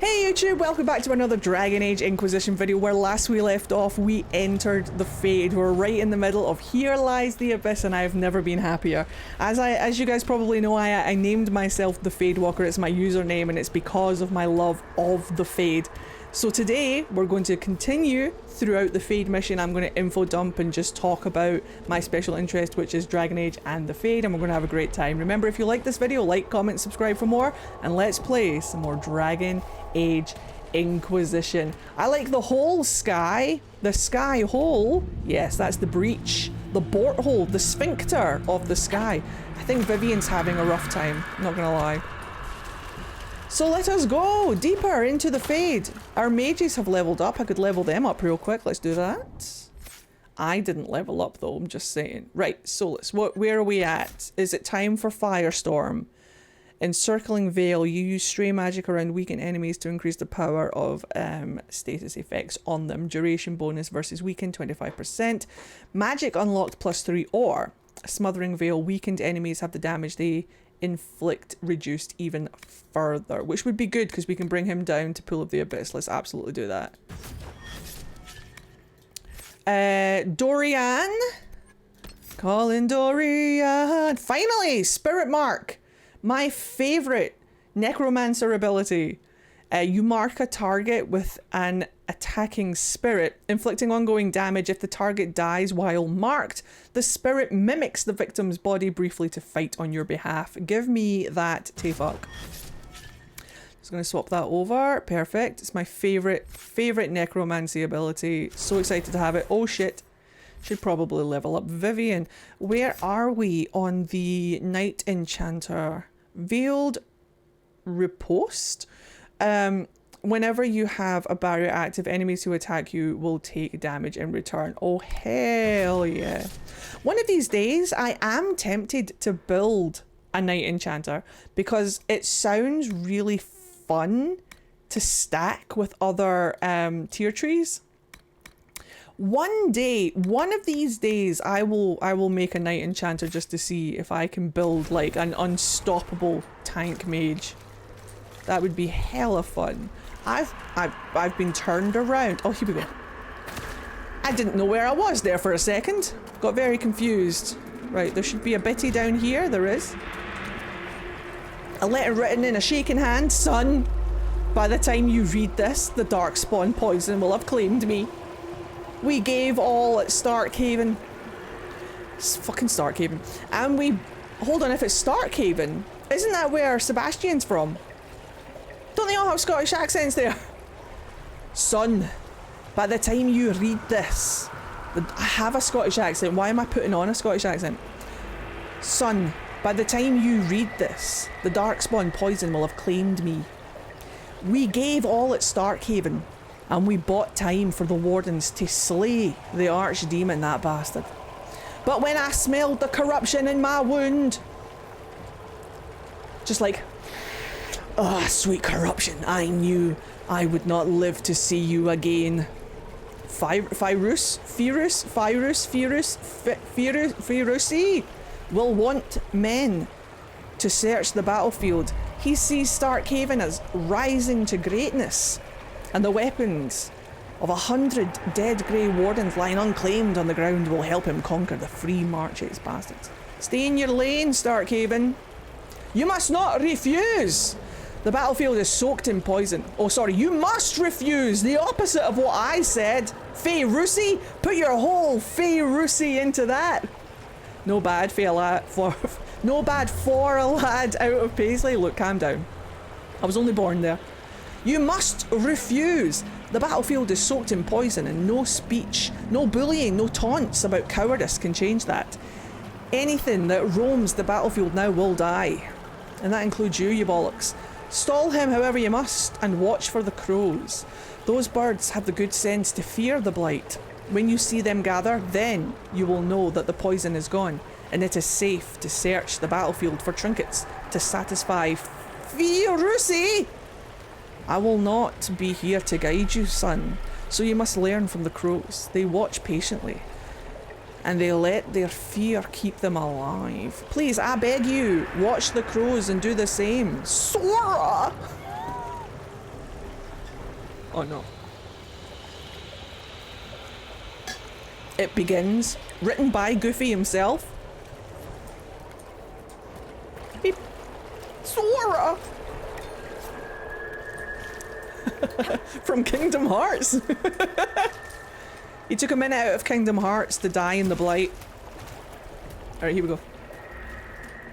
Hey YouTube, welcome back to another Dragon Age Inquisition video where last we left off we entered the Fade. We're right in the middle of Here Lies the Abyss and I have never been happier. As you guys probably know, I named myself the Fadewalker. It's my username and it's because of my love of the Fade. So today we're going to continue throughout the Fade mission. I'm going to info dump and just talk about my special interest, which is Dragon Age and the Fade, and we're going to have a great time. Remember, if you like this video, like, comment, subscribe for more, and let's play some more Dragon Age Inquisition. I like the whole sky, the sky hole. Yes, that's the breach, the port hole, the sphincter of the sky. I think Vivian's having a rough time, not gonna lie. So let us go deeper into the Fade. Our mages have leveled up. I could level them up real quick. Let's do that. I didn't level up though, I'm just saying. Right, Solus, where are we at? Is it time for Firestorm? Encircling Veil, you use stray magic around weakened enemies to increase the power of status effects on them. Duration bonus versus weakened 25%. Magic unlocked +3, or Smothering Veil, weakened enemies have the damage they inflict reduced even further, which would be good because we can bring him down to Pool of the Abyss. Let's absolutely do that. Dorian, calling Dorian. Finally, Spirit Mark, my favorite necromancer ability. You mark a target with an attacking spirit, inflicting ongoing damage. If the target dies while marked, the spirit mimics the victim's body briefly to fight on your behalf. Give me that Tefok. Just gonna swap that over. Perfect. It's my favorite necromancy ability. So excited to have it. Oh shit. Should probably level up Vivian. Where are we on the Night Enchanter? Veiled Riposte? Whenever you have a barrier active, enemies who attack you will take damage in return. Oh, hell yeah. One of these days, I am tempted to build a Night Enchanter because it sounds really fun to stack with other tier trees. One of these days, I will make a Night Enchanter just to see if I can build like an unstoppable tank mage. That would be hella fun. I've been turned around. Oh, here we go. I didn't know where I was there for a second. Got very confused. Right, there should be a bitty down here. There is. A letter written in a shaking hand. Son, by the time you read this, the Darkspawn poison will have claimed me. We gave all at Starkhaven. It's fucking Starkhaven. And we... Hold on, if it's Starkhaven, isn't that where Sebastian's from? Don't they all have Scottish accents there? Son, by the time you read this... I have a Scottish accent. Why am I putting on a Scottish accent? Son, by the time you read this, the Darkspawn poison will have claimed me. We gave all at Starkhaven, and we bought time for the Wardens to slay the Archdemon, that bastard. But when I smelled the corruption in my wound... Just like... Ah, sweet corruption, I knew I would not live to see you again. Firusi will want men to search the battlefield. He sees Starkhaven as rising to greatness, and the weapons of 100 dead grey wardens lying unclaimed on the ground will help him conquer the free marches, bastards. Stay in your lane, Starkhaven. You must not refuse! The battlefield is soaked in poison. Oh, sorry, you must refuse! The opposite of what I said! Fey-Russi? Put your whole Fey-Russi into that! No bad for a lad out of Paisley. Look, calm down. I was only born there. You must refuse! The battlefield is soaked in poison and no speech, no bullying, no taunts about cowardice can change that. Anything that roams the battlefield now will die. And that includes you, you bollocks. Stall him however you must, and watch for the crows. Those birds have the good sense to fear the blight. When you see them gather, then you will know that the poison is gone, and it is safe to search the battlefield for trinkets to satisfy Firusi. I will not be here to guide you, son, so you must learn from the crows. They watch patiently, and they let their fear keep them alive. Please, I beg you, watch the crows and do the same. Sora! Oh no. It begins. Written by Goofy himself. Beep. Sora! From Kingdom Hearts. He took a minute out of Kingdom Hearts to die in the Blight. Alright, here we go.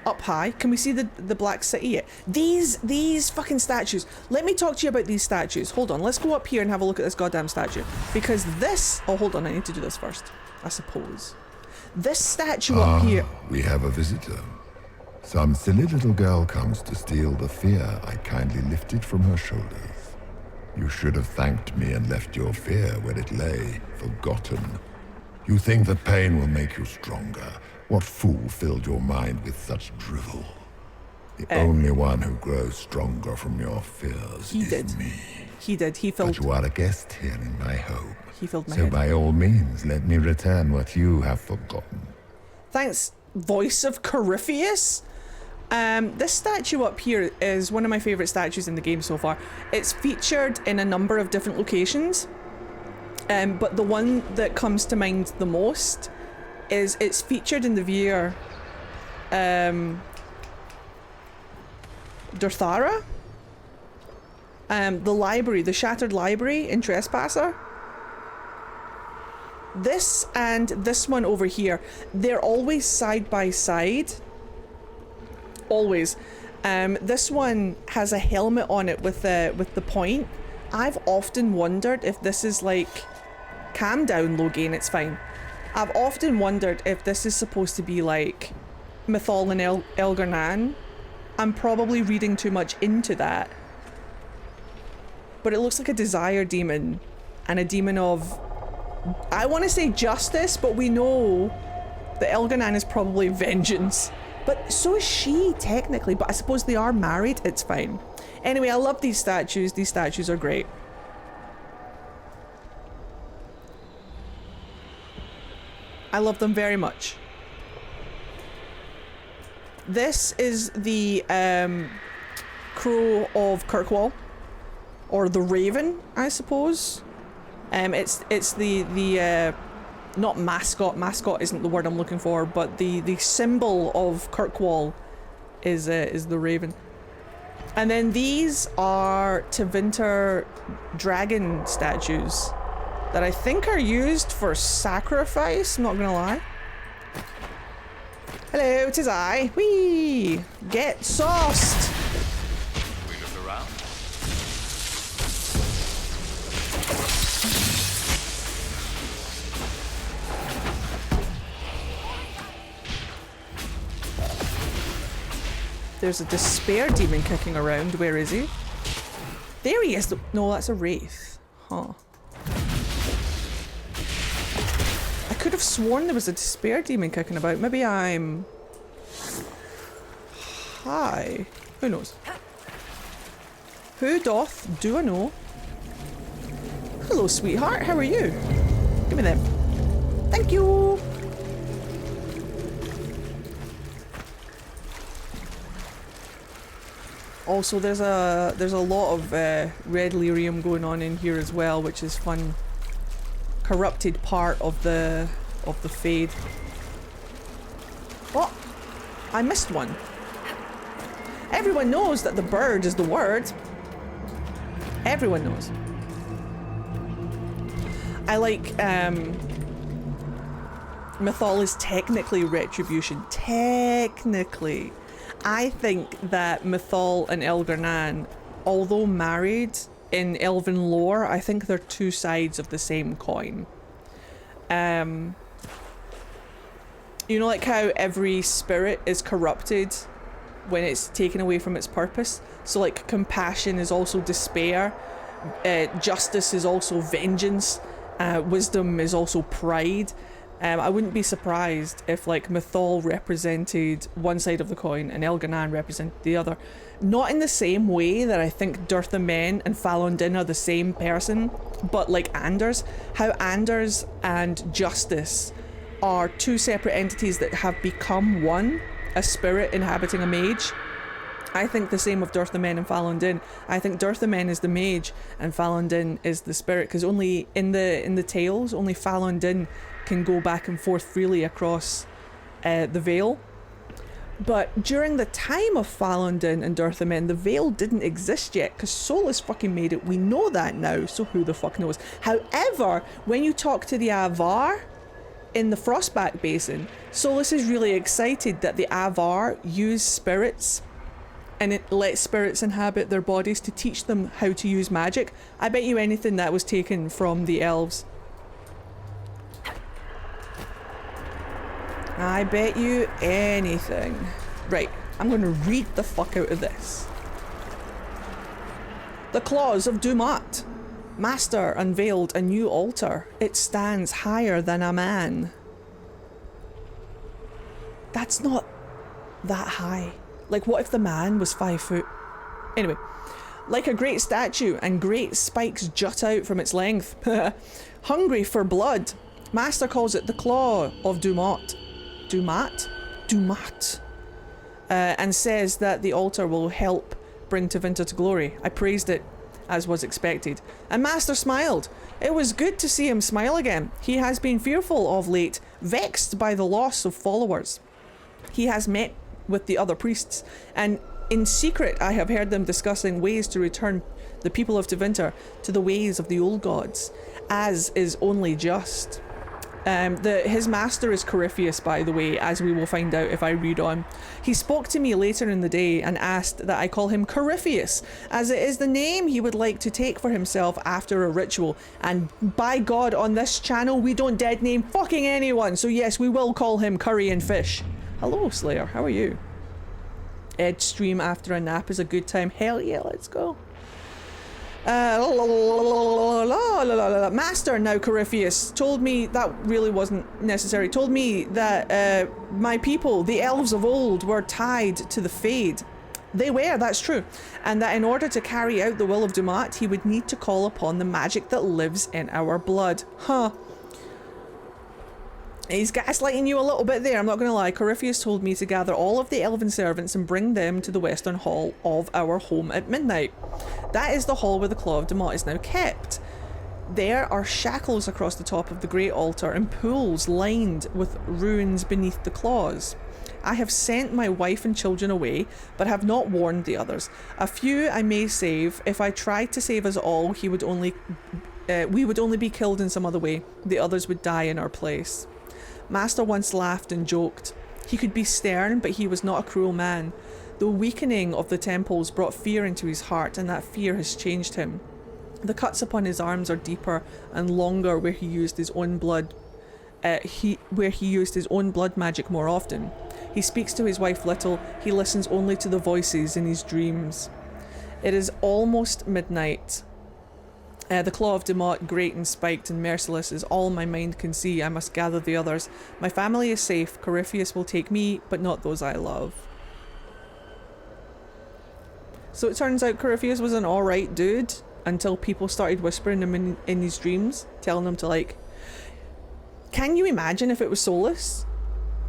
Up high. Can we see the Black City yet? These fucking statues. Let me talk to you about these statues. Hold on, let's go up here and have a look at this goddamn statue. Because this... Oh, hold on, I need to do this first. I suppose. This statue up here... We have a visitor. Some silly little girl comes to steal the fear I kindly lifted from her shoulders. You should have thanked me and left your fear where it lay, forgotten. You think that pain will make you stronger. What fool filled your mind with such drivel? The only one who grows stronger from your fears is me. He did. He filled... But you are a guest here in my home. He filled my head. So by all means, let me return what you have forgotten. Thanks, voice of Corypheus. This statue up here is one of my favourite statues in the game so far. It's featured in a number of different locations, but the one that comes to mind the most is it's featured in the Vier Durthara, the library, the Shattered Library in Trespasser. This and this one over here, they're always side by side. Always. This one has a helmet on it with the point. I've often wondered if this is like... Calm down, Logain, it's fine. I've often wondered if this is supposed to be like Mythal and Elgar'nan. I'm probably reading too much into that. But it looks like a desire demon and a demon of... I want to say justice, but we know that Elgar'nan is probably vengeance. But so is she, technically, but I suppose they are married, it's fine. Anyway, I love these statues. These statues are great. I love them very much. This is the Crow of Kirkwall, or the Raven, I suppose. It's the not mascot. Mascot isn't the word I'm looking for, but the symbol of Kirkwall is the Raven. And then these are Tevinter dragon statues that I think are used for sacrifice, I'm not gonna lie. Hello, 'tis I. Whee! Get sauced! We look around. There's a despair demon kicking around. Where is he? There he is! No, that's a wraith. Huh. I could have sworn there was a despair demon kicking about. Maybe I'm... Hi. Who knows? Who doth do I know? Hello, sweetheart. How are you? Give me them. Thank you! Also, there's a lot of red lyrium going on in here as well, which is fun. Corrupted part of the Fade. What? I missed one. Everyone knows that the bird is the word. Everyone knows. I like Mythal is technically retribution. Technically. I think that Mythal and Elgar'nan, although married in elven lore, I think they're two sides of the same coin. You know, like how every spirit is corrupted when it's taken away from its purpose? So like compassion is also despair, justice is also vengeance, wisdom is also pride. I wouldn't be surprised if like Mythal represented one side of the coin and Elgar'nan represented the other. Not in the same way that I think Durtha Men and Falon Din are the same person, but like Anders. How Anders and Justice are two separate entities that have become one, a spirit inhabiting a mage. I think the same of Durtha Men and Falun Din. I think Durtha Men is the mage and Falun Din is the spirit, because only in the tales, only Falun Din can go back and forth freely across the Vale. But during the time of Falun Din and Durtha Men, the Vale didn't exist yet, because Solus fucking made it. We know that now, so who the fuck knows? However, when you talk to the Avar in the Frostback Basin, Solus is really excited that the Avar use spirits, and it lets spirits inhabit their bodies to teach them how to use magic. I bet you anything that was taken from the elves. I bet you anything. Right, I'm going to read the fuck out of this. The Claws of Dumat. Master unveiled a new altar. It stands higher than a man. That's not that high. Like, what if the man was 5 foot? Anyway, like a great statue, and great spikes jut out from its length. Hungry for blood, Master calls it the Claw of Dumat. Dumat? Dumat. And says that the altar will help bring Tevinter to glory. I praised it, as was expected. And Master smiled. It was good to see him smile again. He has been fearful of late, vexed by the loss of followers. He has met with the other priests, and in secret I have heard them discussing ways to return the people of Tevinter to the ways of the old gods, as is only just. His master is Corypheus, by the way, as we will find out if I read on. He spoke to me later in the day and asked that I call him Corypheus, as it is the name he would like to take for himself after a ritual. And by God, on this channel we don't dead name fucking anyone, so yes, we will call him Curry and Fish. Hello Slayer, how are you? Ed stream after a nap is a good time. Hell yeah, let's go. Master, now Corypheus, told me that really wasn't necessary. Told me that my people, the elves of old, were tied to the Fade. They were, that's true. And that in order to carry out the will of Dumat, he would need to call upon the magic that lives in our blood. Huh. He's gaslighting you a little bit there, I'm not going to lie. Corypheus told me to gather all of the elven servants and bring them to the western hall of our home at midnight. That is the hall where the Claw of Dumat is now kept. There are shackles across the top of the great altar and pools lined with runes beneath the claws. I have sent my wife and children away, but have not warned the others. A few I may save. If I tried to save us all, we would only be killed in some other way. The others would die in our place. Master once laughed and joked. He could be stern, but he was not a cruel man. The weakening of the temples brought fear into his heart, and that fear has changed him. The cuts upon his arms are deeper and longer where he used his own blood magic more often. He speaks to his wife little. He listens only to the voices in his dreams. It is almost midnight. The Claw of Dumat, great and spiked and merciless, is all my mind can see. I must gather the others. My family is safe. Corypheus will take me, but not those I love. So it turns out Corypheus was an alright dude until people started whispering him in his dreams, telling him to, like... Can you imagine if it was Solus?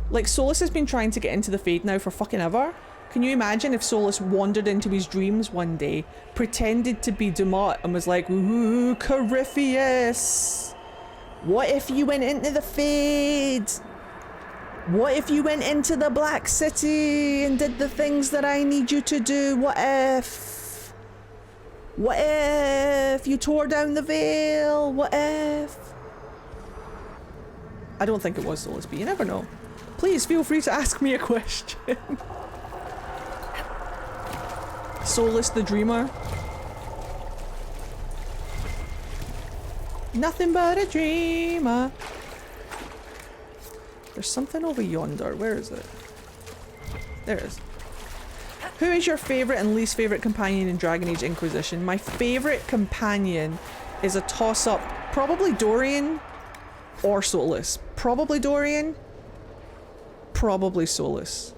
Like, Solus has been trying to get into the Fade now for fucking ever. Can you imagine if Solus wandered into his dreams one day, pretended to be Dumat, and was like, ooh, Corypheus! What if you went into the Fade? What if you went into the Black City and did the things that I need you to do? What if? What if you tore down the veil? What if? I don't think it was Solus, but you never know. Please feel free to ask me a question. Solus the Dreamer. Nothing but a dreamer. There's something over yonder. Where is it? There it is. Who is your favourite and least favourite companion in Dragon Age Inquisition? My favourite companion is a toss-up. Probably Dorian or Solus. Probably Dorian. Probably Solus.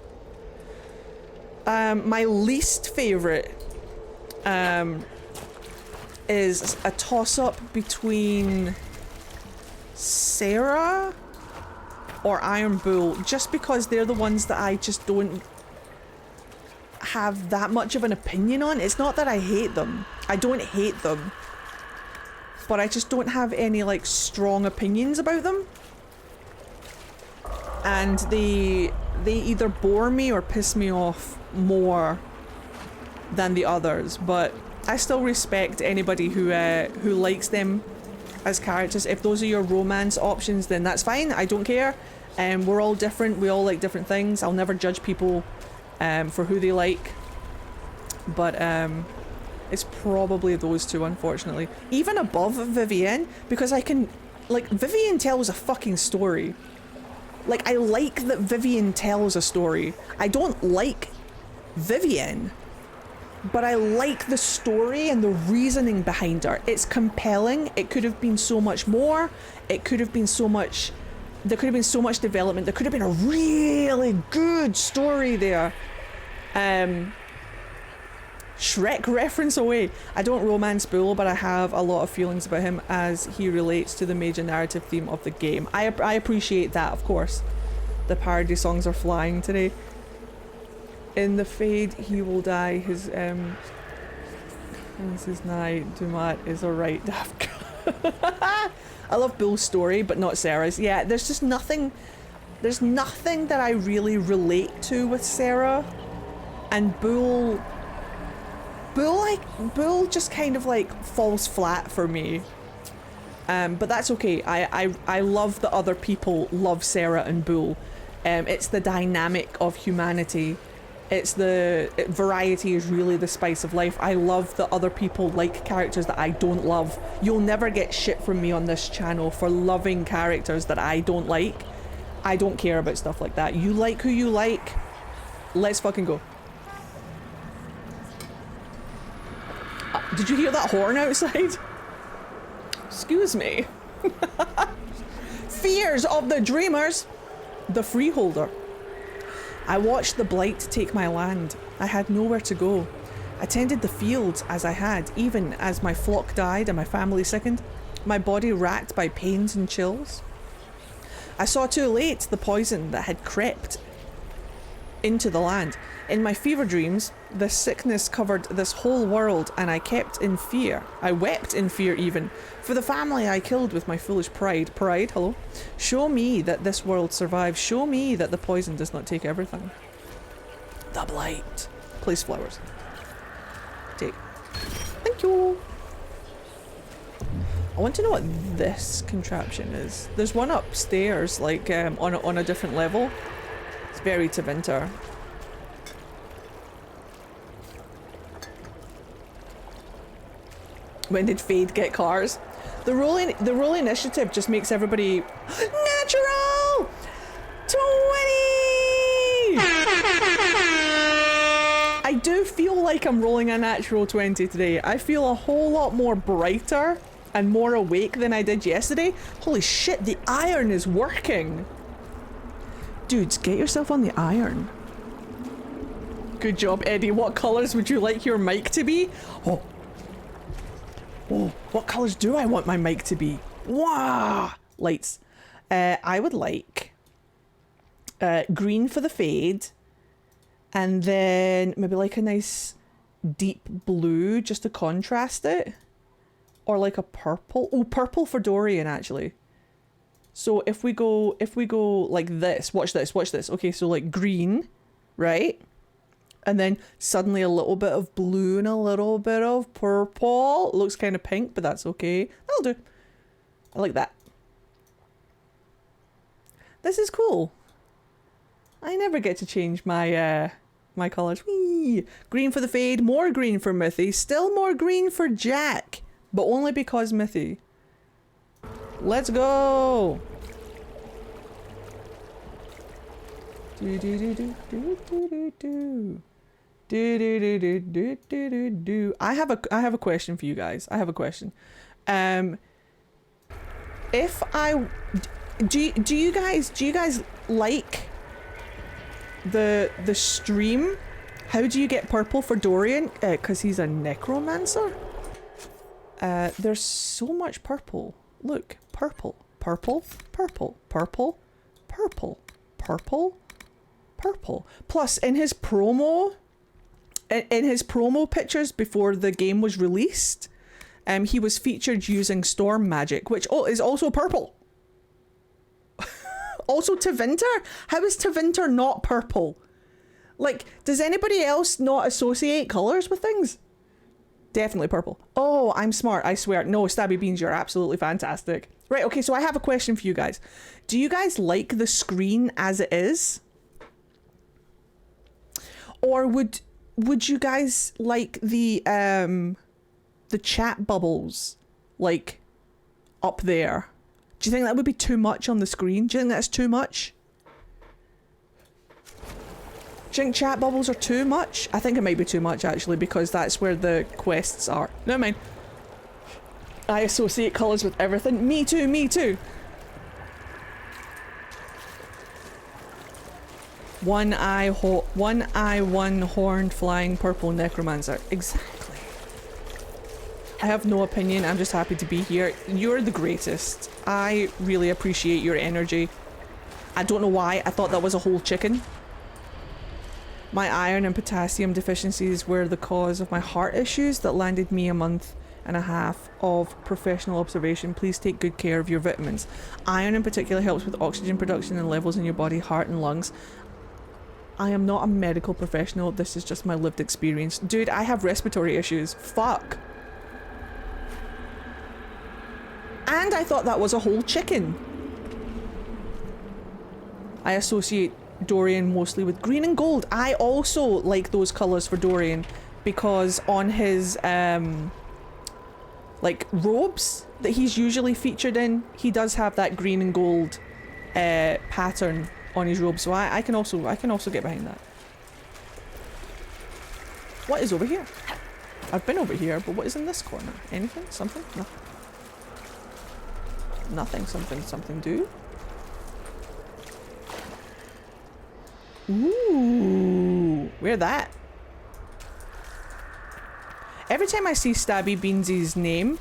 My least favourite is a toss-up between Sarah or Iron Bull, just because they're the ones that I just don't have that much of an opinion on. It's not that I hate them. I don't hate them. But I just don't have any like strong opinions about them. And they either bore me or piss me off more than the others. But I still respect anybody who likes them as characters. If those are your romance options, then that's fine. I don't care. We're all different. We all like different things. I'll never judge people for who they like. But it's probably those two, unfortunately. Even above Vivienne, because I can... Like, Vivienne tells a fucking story. Like, I like that Vivienne tells a story. I don't like Vivienne, but I like the story and the reasoning behind her. It's compelling. It could have been so much more. It could have been so much... There could have been so much development. There could have been a really good story there. Shrek reference away. I don't romance Bull, but I have a lot of feelings about him as he relates to the major narrative theme of the game. I appreciate that, of course. The parody songs are flying today. In the Fade, he will die. His night. Dumat is alright. I love Bull's story, but not Sarah's. Yeah, there's just nothing... There's nothing that I really relate to with Sarah. And Bull just kind of like falls flat for me. But that's okay. I love that other people love Sarah and Bull. It's the dynamic of humanity. It's the variety is really the spice of life. I love that other people like characters that I don't love. You'll never get shit from me on this channel for loving characters that I don't like. I don't care about stuff like that. You like who you like. Let's fucking go. Did you hear that horn outside? Excuse me. Fears of the dreamers. The freeholder. I watched the blight take my land. I had nowhere to go. I tended the fields as I had, even as my flock died and my family sickened, my body racked by pains and chills. I saw too late the poison that had crept into the land. In my fever dreams, the sickness covered this whole world, and I kept in fear. I wept in fear even, for the family I killed with my foolish pride. Pride, hello? Show me that this world survives. Show me that the poison does not take everything. The blight. Place flowers. Take. Thank you. I want to know what this contraption is. There's one upstairs, like on a different level. It's very Tevinter. When did Fade get cars? The role initiative just makes everybody natural 20. I do feel like I'm rolling a natural 20 today. I feel a whole lot more brighter and more awake than I did yesterday. Holy shit, the iron is working. Dudes, get yourself on the iron. Good job, Eddie. What colours would you like your mic to be? Oh, what colours do I want my mic to be? Wow! Lights. I would like green for the fade, and then maybe like a nice deep blue just to contrast it, or like a purple. Oh, purple for Dorian actually. So if we go like this, watch this. Okay, so like green, right? And then suddenly a little bit of blue and a little bit of purple. It looks kind of pink, but that's okay. That'll do. I like that. This is cool. I never get to change my my colours. Whee! Green for the fade, more green for Mithy, still more green for Jack, but only because Mithy. Let's go. Do do do do do do do do. Do do do do do do do do. I have a question for you guys. I have a question. If I do you guys like the stream? How do you get purple for Dorian? 'Cause he's a necromancer. There's so much purple. Look, purple, purple, purple, purple, purple, purple, purple. Plus, in his promo, in his promo pictures before the game was released, he was featured using storm magic, which is also purple. Also Tevinter? How is Tevinter not purple? Like, does anybody else not associate colours with things? Definitely purple. Oh, I'm smart, I swear. No, Stabby Beans, you're absolutely fantastic. Right, okay, so I have a question for you guys. Do you guys like the screen as it is? Or would you guys like the chat bubbles, like, up there? Do you think that would be too much on the screen? Do you think that's too much? Do you think chat bubbles are too much? I think it might be too much, actually, because that's where the quests are. Never mind. I associate colours with everything. Me too, me too. One horned flying purple necromancer. Exactly. I have no opinion, I'm just happy to be here. You're the greatest. I really appreciate your energy. I don't know why, I thought that was a whole chicken. My iron and potassium deficiencies were the cause of my heart issues that landed me a month and a half of professional observation. Please take good care of your vitamins. Iron in particular helps with oxygen production and levels in your body, heart and lungs. I am not a medical professional, this is just my lived experience. Dude, I have respiratory issues. Fuck. And I thought that was a whole chicken. I associate Dorian mostly with green and gold. I also like those colours for Dorian because on his like robes that he's usually featured in, he does have that green and gold pattern on his robe, so I can also get behind that. What is over here? I've been over here, but what is in this corner? Anything? Something? Nothing. Nothing. Something. Something. Do. Ooh, where that? Every time I see Stabby Beansy's name,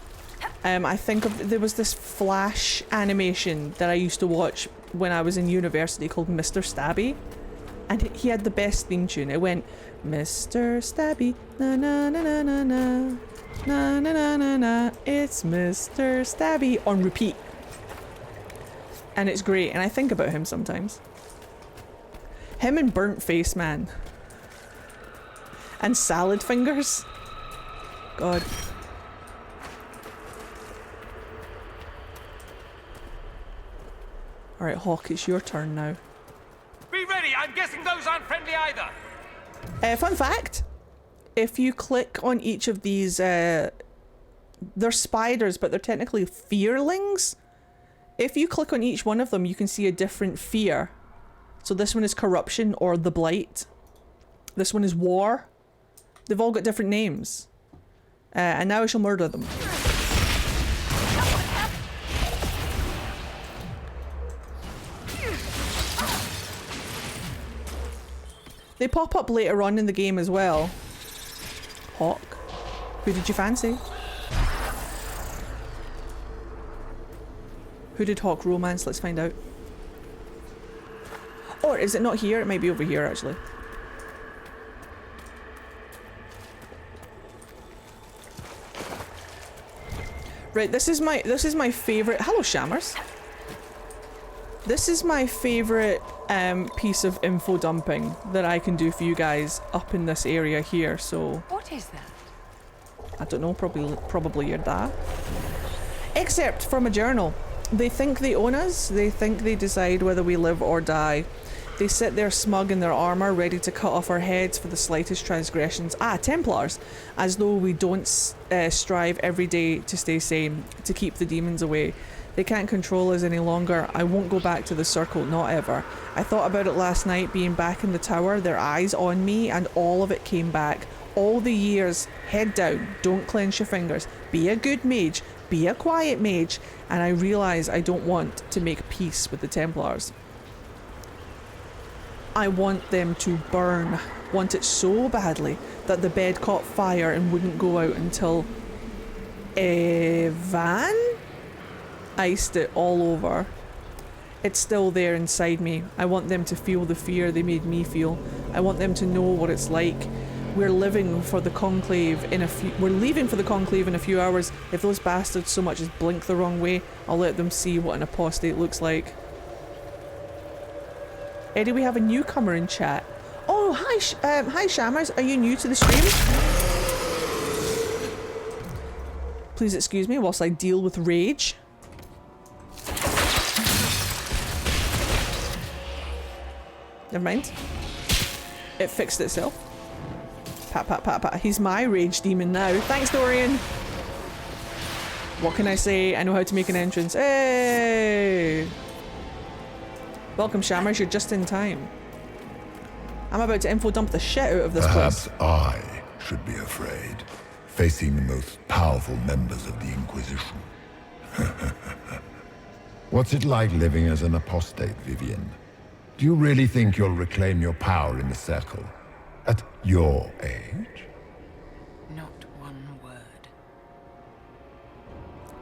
I think of there was this Flash animation that I used to watch when I was in university called Mr. Stabby, and he had the best theme tune. It went Mr. Stabby, na na na na na na na na na na na. It's Mr. Stabby on repeat, and it's great. And I think about him sometimes. Him and Burnt Face Man, and Salad Fingers. God. Alright, Hawk, it's your turn now. Be ready! I'm guessing those aren't friendly either! Fun fact, if you click on each of these, they're spiders, but they're technically fearlings. If you click on each one of them, you can see a different fear. So this one is corruption or the blight. This one is war. They've all got different names. And now I shall murder them. They pop up later on in the game as well. Hawk, who did you fancy? Who did Hawk romance? Let's find out. Or is it not here? It might be over here actually. Right, this is my favorite. Hello, Shammers. This is my favorite piece of info dumping that I can do for you guys up in this area here. So what is that? I don't know. Probably your dad. Excerpt from a journal. They think they own us. They think they decide whether we live or die. They sit there smug in their armour, ready to cut off our heads for the slightest transgressions. Ah, Templars! As though we don't strive every day to stay sane, to keep the demons away. They can't control us any longer. I won't go back to the circle, not ever. I thought about it last night, being back in the tower, their eyes on me, and all of it came back. All the years, head down, don't clench your fingers, be a good mage, be a quiet mage, and I realise I don't want to make peace with the Templars. I want them to burn. Want it so badly that the bed caught fire and wouldn't go out until Evan iced it all over. It's still there inside me. I want them to feel the fear they made me feel. I want them to know what it's like We're leaving for the conclave in a few hours. If those bastards so much as blink the wrong way, I'll let them see what an apostate looks like. Eddie, we have a newcomer in chat. Oh, hi Shammers, are you new to the stream? Please excuse me whilst I deal with rage. Never mind. It fixed itself. Pat, pat, pat, pat. He's my rage demon now. Thanks, Dorian. What can I say? I know how to make an entrance. Hey! Welcome, Shammers. You're just in time. I'm about to info dump the shit out of this place. Perhaps I should be afraid, facing the most powerful members of the Inquisition. What's it like living as an apostate, Vivian? Do you really think you'll reclaim your power in the Circle? At your age? Not one word.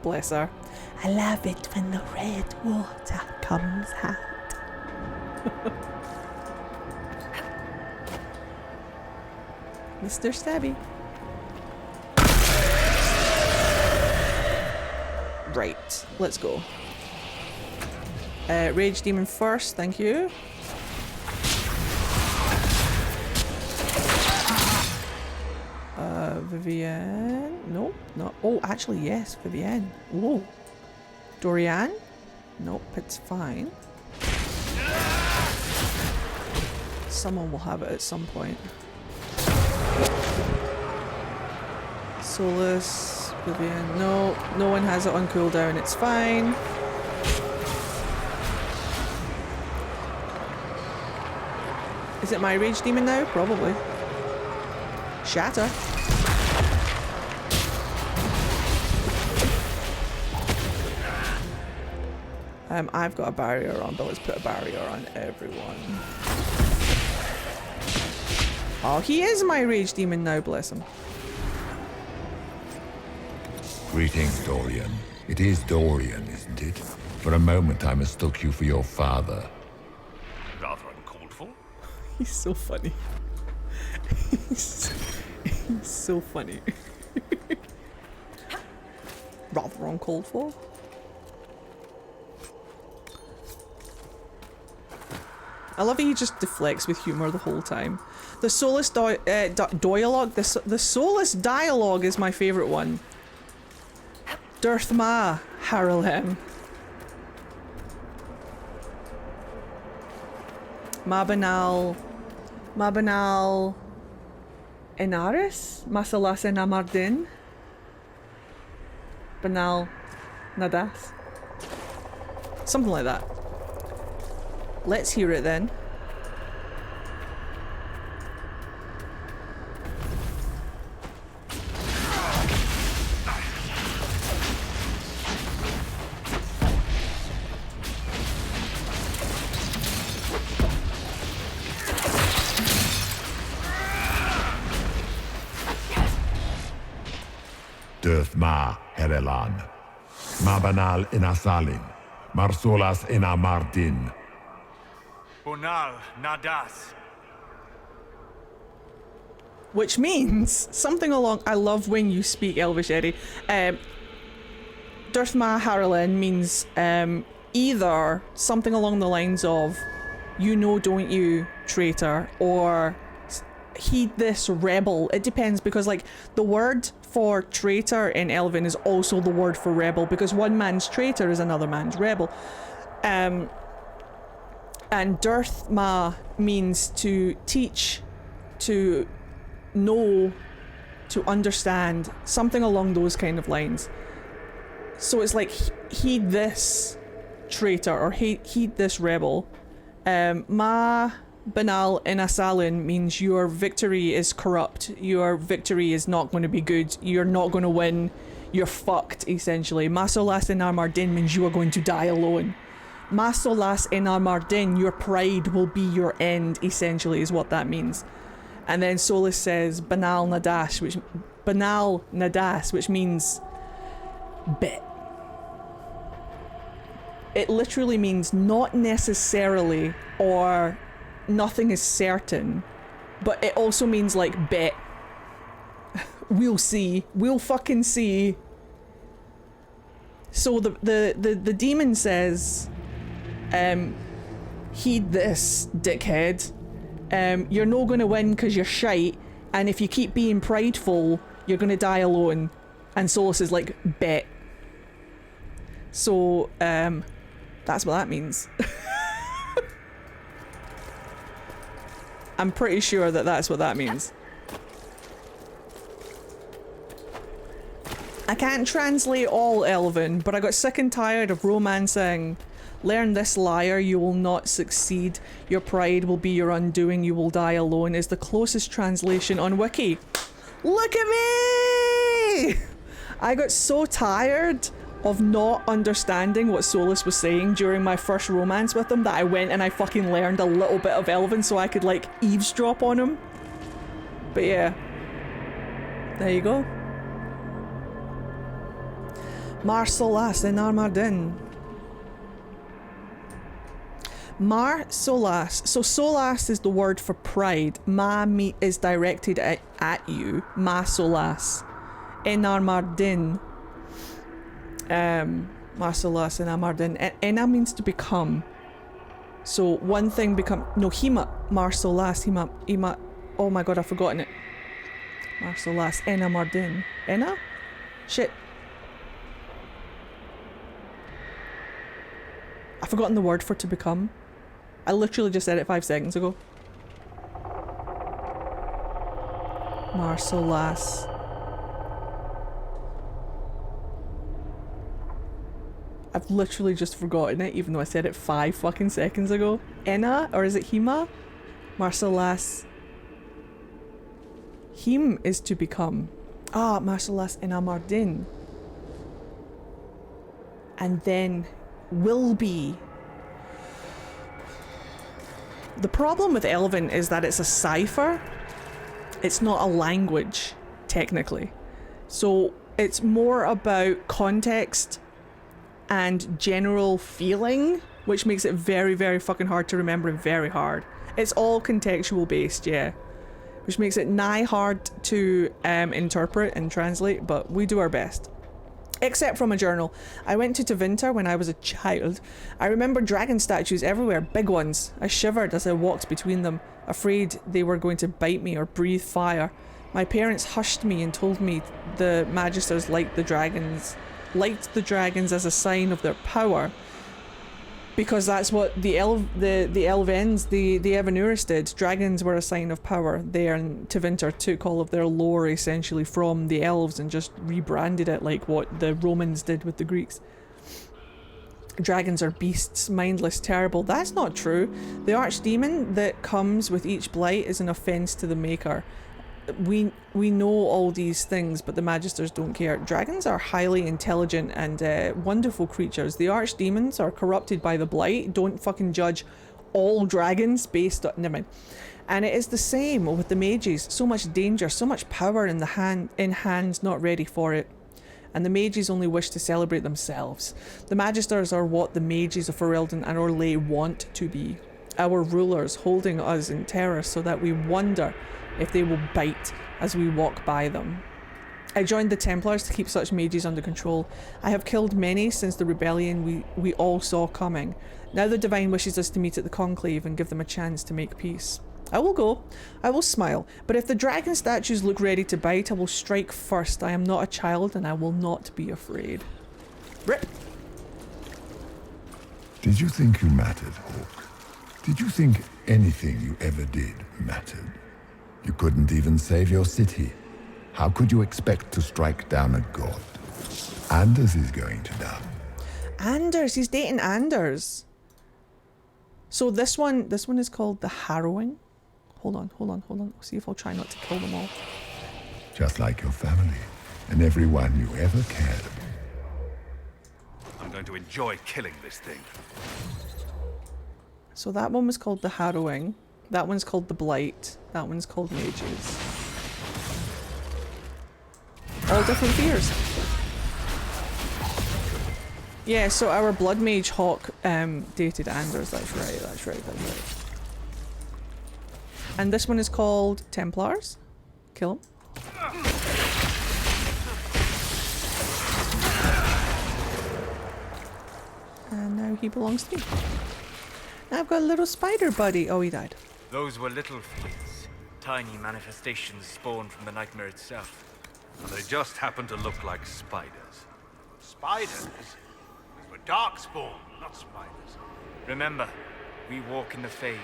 Bless her. I love it when the red water comes out. Mr. Stabby. Right, let's go. Rage Demon first, thank you. Vivienne. Nope, not. Oh, actually, yes, Vivienne. Whoa. Dorian? Nope, it's fine. Someone will have it at some point. Solus, Vivienne. No, no one has it on cooldown. It's fine. Is it my rage demon now? Probably. Shatter. I've got a barrier on, but let's put a barrier on everyone. Oh, he is my rage demon now, bless him. Greetings, Dorian. It is Dorian, isn't it? For a moment I mistook you for your father. Rather uncalled for. He's so funny. He's so funny. Rather uncalled for. I love how he just deflects with humour the whole time. The Solus dialogue, the Solus dialogue is my favourite one. Dirth Ma Haralem. Mabanal Enaris? Masalas Enamardin? Banal Nadas? Something like that. Let's hear it then. Dirth Ma Herelan. Mabanal Inasalin. Marsolas Inamardin. Bonal Nadas. Which means something along. I love when you speak Elvish, Eddie. Dirth Ma Haralin means either something along the lines of, you know, don't you, traitor, or heed this, rebel. It depends, because like the word for traitor in Elven is also the word for rebel, because one man's traitor is another man's rebel. And Dirth Ma means to teach, to know, to understand, something along those kind of lines. So it's like, heed this traitor, or heed this rebel. Ma Banal Inasalin means your victory is corrupt, your victory is not going to be good, you're not going to win, you're fucked, essentially. Masolas Enamardin means you are going to die alone. Masolas Enamardin, your pride will be your end, essentially, is what that means. And then Solus says Banal Nadas, which means bit. It literally means not necessarily, or nothing is certain, but it also means like bet. We'll see. We'll fucking see. So the demon says, heed this, dickhead. You're not gonna win because you're shite, and if you keep being prideful, you're gonna die alone. And Solus is like, bet. So, that's what that means. I'm pretty sure that that's what that means. I can't translate all Elven, but I got sick and tired of romancing. Learn this, liar, you will not succeed. Your pride will be your undoing, you will die alone is the closest translation on Wiki. Look at me! I got so tired of not understanding what Solus was saying during my first romance with him that I went and I fucking learned a little bit of Elven so I could like eavesdrop on him. But yeah. There you go. Mar Solas in Armardin. Mar Solas. So Solas is the word for pride. Ma me is directed at you. Ma Solas. En Armardin. Mar Solas in Armardin. Ena means to become. So one thing become. No, Hima. Mar Solas. Hima. Oh my god, I've forgotten it. Mar Solas. En Armardin. Ena? Shit. I've forgotten the word for to become. I literally just said it 5 seconds ago. Mar Solas. I've literally just forgotten it, even though I said it 5 fucking seconds ago. Enna? Or is it Hima? Mar Solas. Him is to become. Ah, Mar Solas in Armardin. And then will be. The problem with Elven is that it's a cipher. It's not a language, technically. So it's more about context and general feeling, which makes it very, very fucking hard to remember and very hard. It's all contextual based, yeah. Which makes it nigh hard to interpret and translate, but we do our best. Except from a journal. I went to Tevinter when I was a child. I remember dragon statues everywhere, big ones. I shivered as I walked between them, afraid they were going to bite me or breathe fire. My parents hushed me and told me the Magisters liked the dragons as a sign of their power. Because that's what the Elvens, the Evanuris did. Dragons were a sign of power there, and Tevinter took all of their lore essentially from the elves and just rebranded it like what the Romans did with the Greeks. Dragons are beasts, mindless, terrible. That's not true. The archdemon that comes with each blight is an offence to the Maker. We know all these things, but the Magisters don't care. Dragons are highly intelligent and wonderful creatures. The archdemons are corrupted by the blight. Don't fucking judge all dragons based on... Never mind. And it is the same with the mages. So much danger, so much power in hands not ready for it. And the mages only wish to celebrate themselves. The Magisters are what the mages of Ferelden and Orlais want to be. Our rulers holding us in terror so that we wonder if they will bite as we walk by them. I joined the Templars to keep such mages under control. I have killed many since the rebellion we all saw coming. Now the Divine wishes us to meet at the Conclave and give them a chance to make peace. I will go. I will smile. But if the dragon statues look ready to bite, I will strike first. I am not a child and I will not be afraid. Rip! Did you think you mattered, Hawk? Did you think anything you ever did mattered? You couldn't even save your city. How could you expect to strike down a god? Anders is going to die. Anders, he's dating Anders. So this one is called the Harrowing. Hold on. See if I'll try not to kill them all. Just like your family and everyone you ever cared about. I'm going to enjoy killing this thing. So that one was called the Harrowing. That one's called the Blight. That one's called Mages. All different fears. Yeah, so our Blood Mage Hawk dated Anders. That's right. And this one is called Templars. Kill him. he belongs to me. I've got a little spider buddy. Oh, he died. Those were little fears. Tiny manifestations spawned from the nightmare itself. And they just happen to look like spiders. Spiders? These were darkspawn, not spiders. Remember, we walk in the Fade.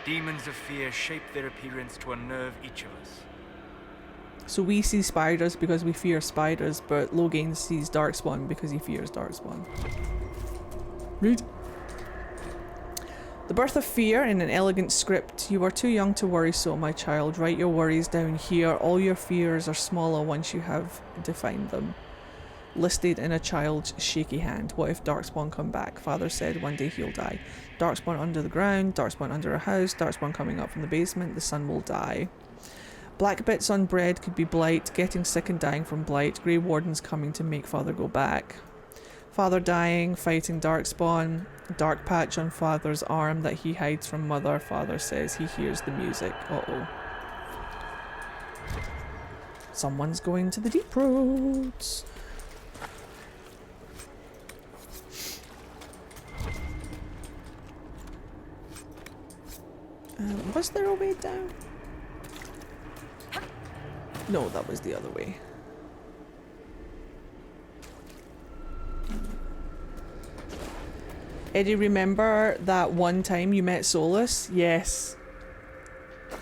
Demons of fear shape their appearance to unnerve each of us. So we see spiders because we fear spiders, but Logain sees Darkspawn because he fears Darkspawn. Read. The birth of fear in an elegant script. You are too young to worry so, my child. Write your worries down here. All your fears are smaller once you have defined them. Listed in a child's shaky hand. What if Darkspawn come back? Father said one day he'll die. Darkspawn under the ground, Darkspawn under a house, Darkspawn coming up from the basement, the sun will die. Black bits on bread could be blight, getting sick and dying from blight, Grey Wardens coming to make Father go back. Father dying, fighting Darkspawn, dark patch on Father's arm that he hides from Mother. Father says he hears the music. Uh-oh. Someone's going to the deep roads. Was there a way down? No, that was the other way. Eddie, remember that one time you met Solus? Yes.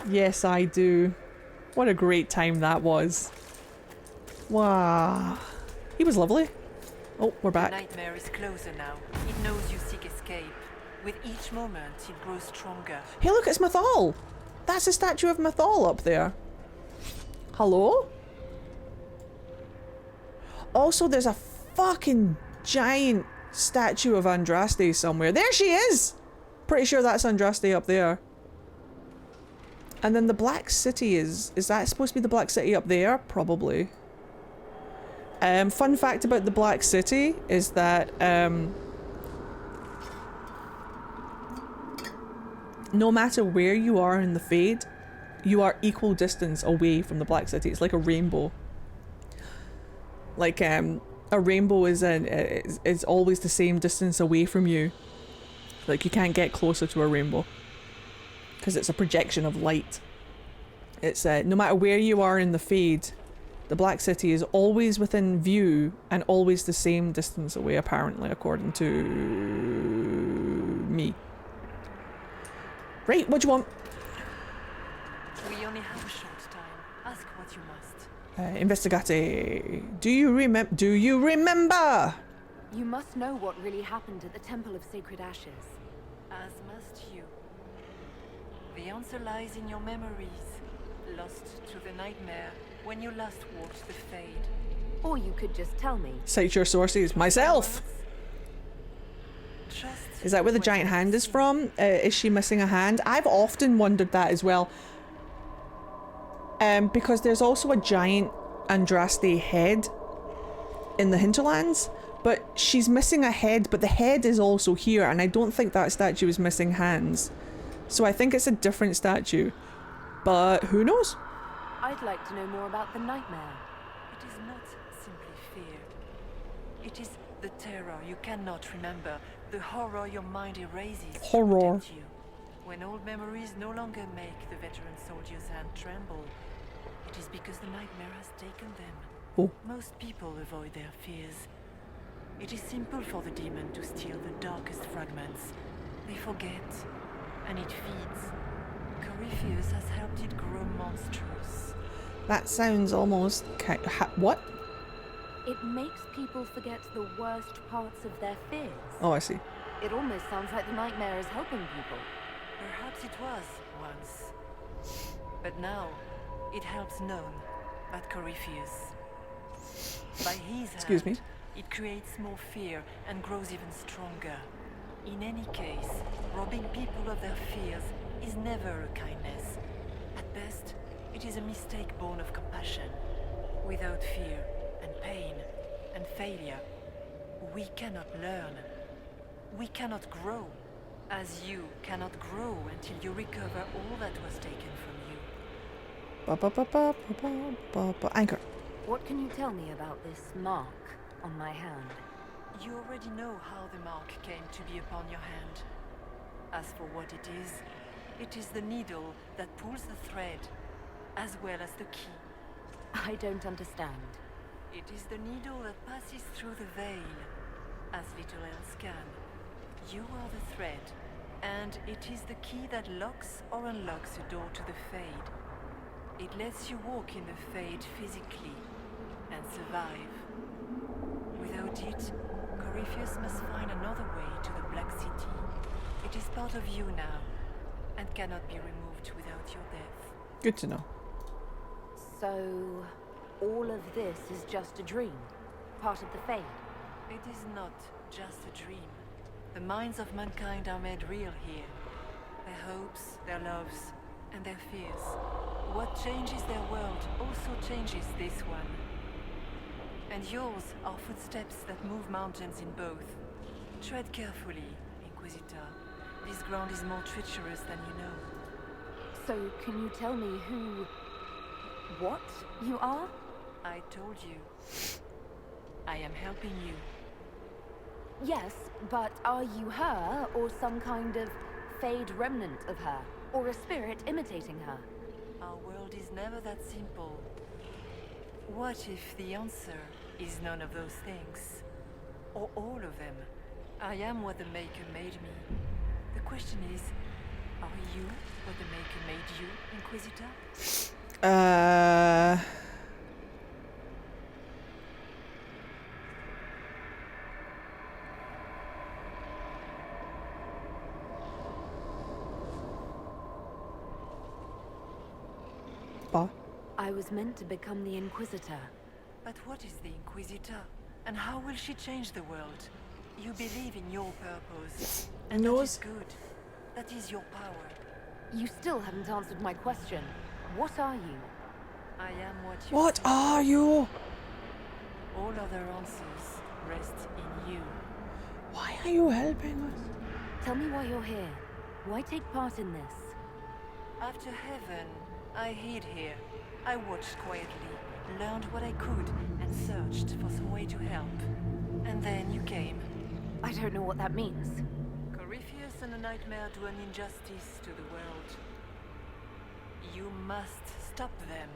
Yes, I do. What a great time that was. Wow. He was lovely. Oh, we're back. The nightmare is closer now. It knows you seek escape. With each moment, it grows stronger. Hey, look, it's Mathal! That's a statue of Mathal up there. Hello? Also, there's a fucking giant statue of Andraste somewhere. There she is! Pretty sure that's Andraste up there. And then the Black City is that supposed to be the Black City up there? Probably. Fun fact about the Black City is that, no matter where you are in the Fade, you are equal distance away from the Black City. It's like a rainbow. Like, a rainbow is always the same distance away from you. Like, you can't get closer to a rainbow. Because it's a projection of light. It's, no matter where you are in the Fade, the Black City is always within view and always the same distance away, apparently, according to me. Right, what do you want? We only have a short time. Ask what you must. Investigate. Do you remember? You must know what really happened at the Temple of Sacred Ashes. As must you. The answer lies in your memories. Lost to the nightmare when you last walked the Fade. Or you could just tell me. Cite your sources. Myself! Is that where the giant hand is from? Is she missing a hand? I've often wondered that as well. Because there's also a giant Andraste head in the hinterlands, but she's missing a head, but the head is also here, and I don't think that statue is missing hands. So I think it's a different statue. But who knows? I'd like to know more about the nightmare. It is not simply fear. It is the terror you cannot remember, the horror your mind erases. Horror. To you. When old memories no longer make the veteran soldier's hand tremble, it is because the nightmare has taken them. Oh. Most people avoid their fears. It is simple for the demon to steal the darkest fragments. They forget, and it feeds. Corypheus has helped it grow monstrous. That sounds almost what? It makes people forget the worst parts of their fears. Oh, I see. It almost sounds like the nightmare is helping people. Perhaps it was once. But now, it helps none but Corypheus. By his Excuse hand, me? it creates more fear and grows even stronger. In any case, robbing people of their fears is never a kindness. At best, it is a mistake born of compassion. Without fear and pain and failure, we cannot learn. We cannot grow, as you cannot grow until you recover all that was taken from you. Anchor. What can you tell me about this mark on my hand? You already know how the mark came to be upon your hand. As for what it is the needle that pulls the thread, as well as the key. I don't understand. It is the needle that passes through the veil, as little else can. You are the thread, and it is the key that locks or unlocks the door to the Fade. It lets you walk in the Fade physically, and survive. Without it, Corypheus must find another way to the Black City. It is part of you now, and cannot be removed without your death. Good to know. So, all of this is just a dream? Part of the Fade? It is not just a dream. The minds of mankind are made real here. Their hopes, their loves, and their fears. What changes their world also changes this one. And yours are footsteps that move mountains in both. Tread carefully, Inquisitor. This ground is more treacherous than you know. So, can you tell me what you are? I told you. I am helping you. Yes, but are you her, or some kind of Fade remnant of her? Or a spirit imitating her? Our world is never that simple. What if the answer is none of those things? Or all of them? I am what the Maker made me. The question is, are you what the Maker made you, Inquisitor? I was meant to become the Inquisitor. But what is the Inquisitor? And how will she change the world? You believe in your purpose. And that is good. That is your power. You still haven't answered my question. What are you? I am what you What see. are you? All other answers rest in you. Why are you helping us? Tell me why you're here. Why take part in this? After heaven, I hid here. I watched quietly, learned what I could, and searched for some way to help. And then you came. I don't know what that means. Corypheus and a nightmare do an injustice to the world. You must stop them.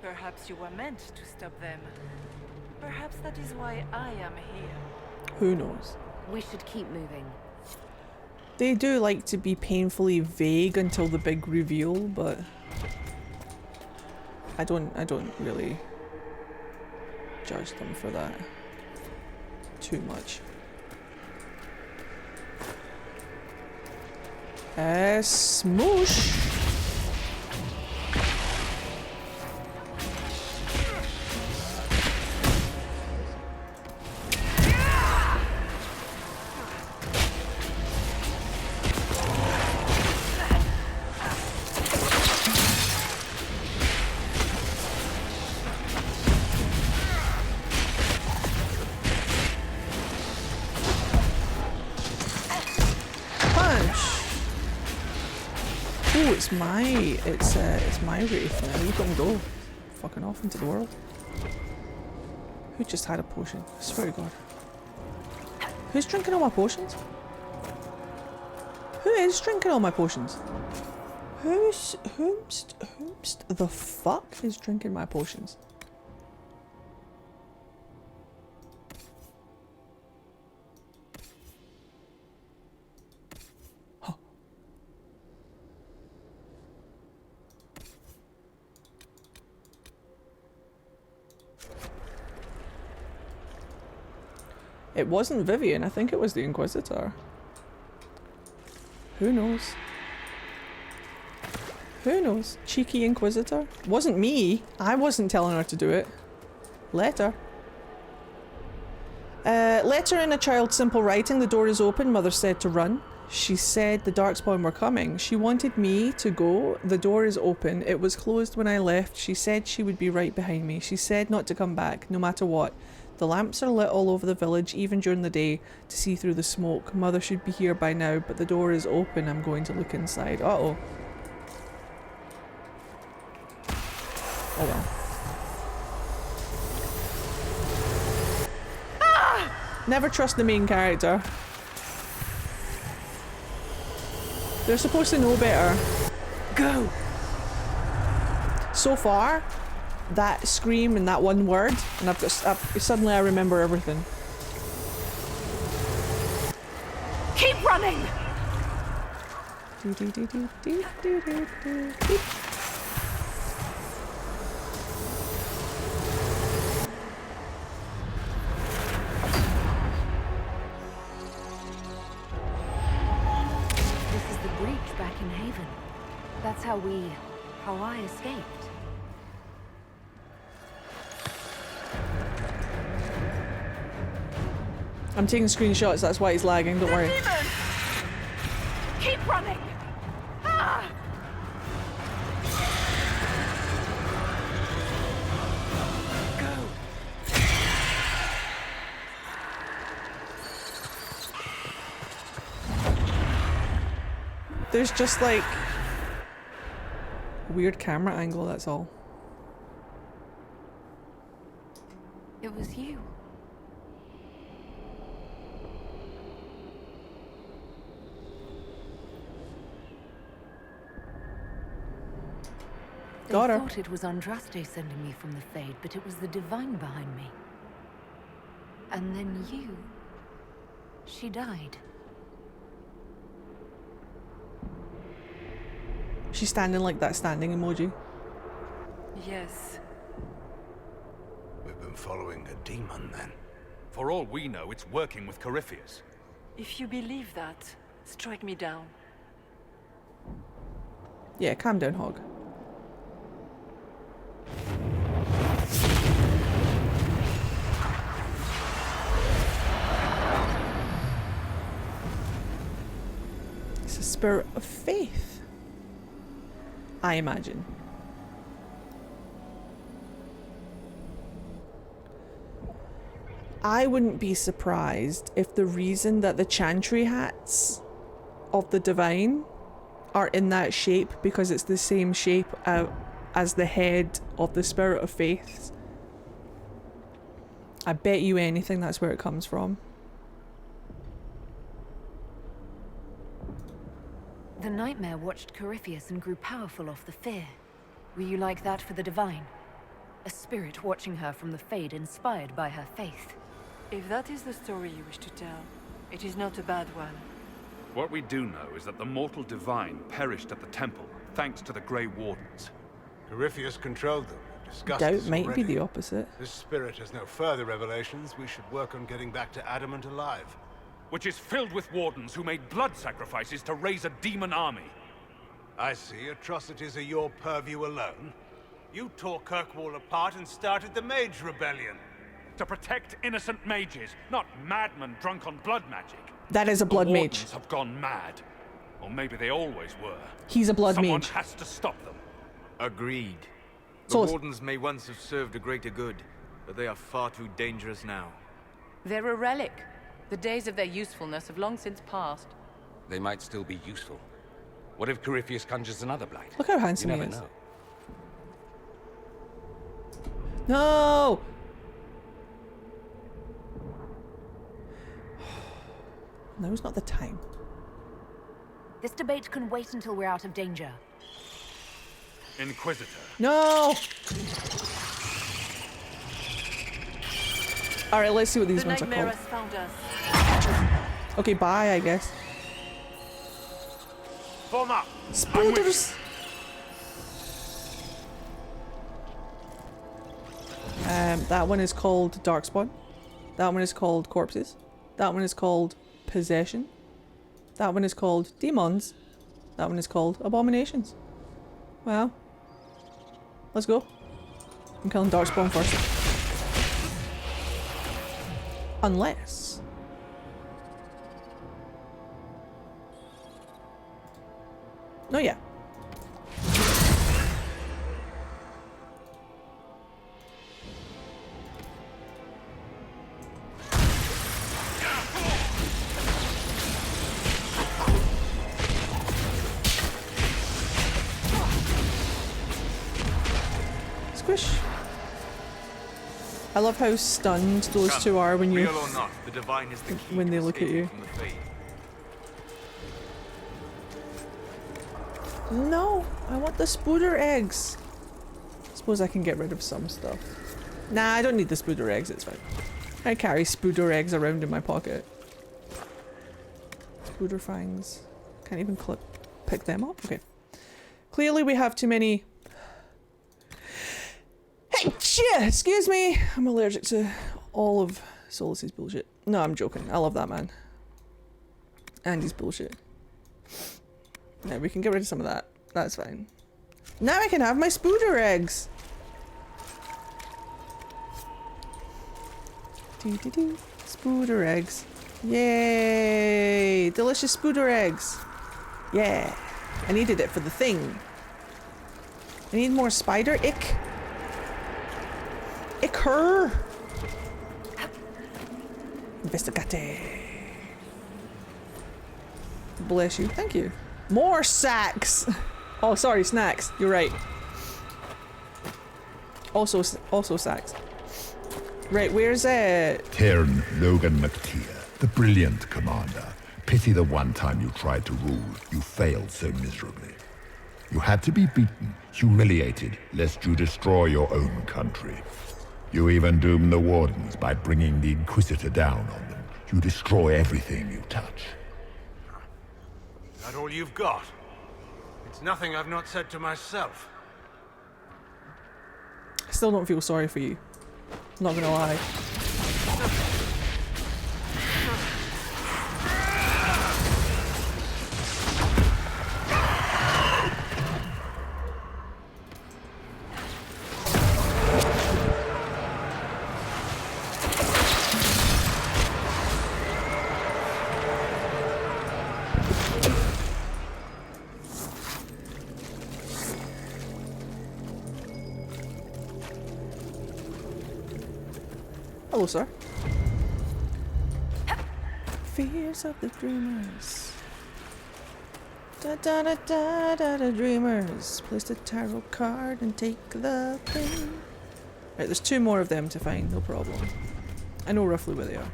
Perhaps you were meant to stop them. Perhaps that is why I am here. Who knows? We should keep moving. They do like to be painfully vague until the big reveal, but I don't really judge them for that too much. Smoosh! It's my wraith now. You can go fucking off into the world. Who just had a potion? I swear to God. Who's drinking all my potions? Who is drinking all my potions? Who's the fuck is drinking my potions? It wasn't Vivian, I think it was the Inquisitor. Who knows? Who knows? Cheeky Inquisitor? Wasn't me. I wasn't telling her to do it. Letter. Letter in a child's simple writing. The door is open. Mother said to run. She said the Darkspawn were coming. She wanted me to go. The door is open. It was closed when I left. She said she would be right behind me. She said not to come back, no matter what. The lamps are lit all over the village, even during the day, to see through the smoke. Mother should be here by now, but the door is open. I'm going to look inside. Uh-oh. Oh well. Ah! Never trust the main character. They're supposed to know better. Go! So far, that scream and that one word, and suddenly I remember everything. Keep running! This is the breach back in Haven. That's how I escaped. I'm taking screenshots, that's why he's lagging, don't worry. Demon! Keep running! Ah! There's just like a weird camera angle, that's all. It was you. Got her. I thought it was Andraste sending me from the Fade, but it was the Divine behind me. And then you... She died. She's standing like that standing emoji. Yes. We've been following a demon, then. For all we know, it's working with Corypheus. If you believe that, strike me down. Yeah, calm down, Hog. It's a spirit of faith, I imagine. I wouldn't be surprised if the reason that the chantry hats of the Divine are in that shape because it's the same shape as the head of the Spirit of Faith. I bet you anything that's where it comes from. The nightmare watched Corypheus and grew powerful off the fear. Were you like that for the Divine? A spirit watching her from the Fade, inspired by her faith. If that is the story you wish to tell, it is not a bad one. What we do know is that the mortal divine perished at the temple, thanks to the Grey Wardens. Corypheus controlled them. Discussed Doubt this might be already. the opposite. This spirit has no further revelations. We should work on getting back to Adamant alive. Which is filled with wardens who made blood sacrifices to raise a demon army. I see. Atrocities are your purview alone. You tore Kirkwall apart and started the Mage Rebellion. To protect innocent mages, not madmen drunk on blood magic. That is a blood the mage. wardens have gone mad. Or maybe they always were. He's a blood Someone mage. has to stop them. Agreed. The So- Wardens may once have served a greater good, but they are far too dangerous now. They're a relic. The days of their usefulness have long since passed. They might still be useful. What if Corypheus conjures another blight? Look how handsome You he never is. know. No! Now's not the time. This debate can wait until we're out of danger. Inquisitor. No! Alright, let's see what these The ones are nightmare called. has found us. Okay, bye, I guess. Form up! Spoilers! That one is called Darkspawn. That one is called Corpses. That one is called Possession. That one is called Demons. That one is called Abominations. Well, let's go. I'm killing Darkspawn first. Unless... Oh yeah. Squish. I love how stunned those two are when you Real or not, the divine is the key when they to look at escaping you. from the fade. No, I want the spooder eggs. Suppose I can get rid of some stuff. Nah, I don't need the spooder eggs, it's fine. I carry spooder eggs around in my pocket. Spooder fangs. Can't even pick them up? Okay. Clearly we have too many... Hey, excuse me! I'm allergic to all of Solus's bullshit. No, I'm joking. I love that man. And his bullshit. Yeah, we can get rid of some of that. That's fine. Now I can have my spooder eggs! Doo-doo-doo. Spooder eggs. Yay! Delicious spooder eggs. Yeah. I needed it for the thing. I need more spider ick. Icker! Investigate. Bless you. Thank you. More sacks! Oh, sorry, snacks. You're right. Also sacks. Right, where's Tern Logan McTeer, the brilliant commander. Pity the one time you tried to rule, you failed so miserably. You had to be beaten, humiliated, lest you destroy your own country. You even doom the Wardens by bringing the Inquisitor down on them. You destroy everything you touch. That all you've got? It's nothing I've not said to myself. I still don't feel sorry for you. Not gonna lie. Hello, sir. Fears of the dreamers. Da da da da da da dreamers. Place the tarot card and take the thing. Right, there's two more of them to find, no problem. I know roughly where they are.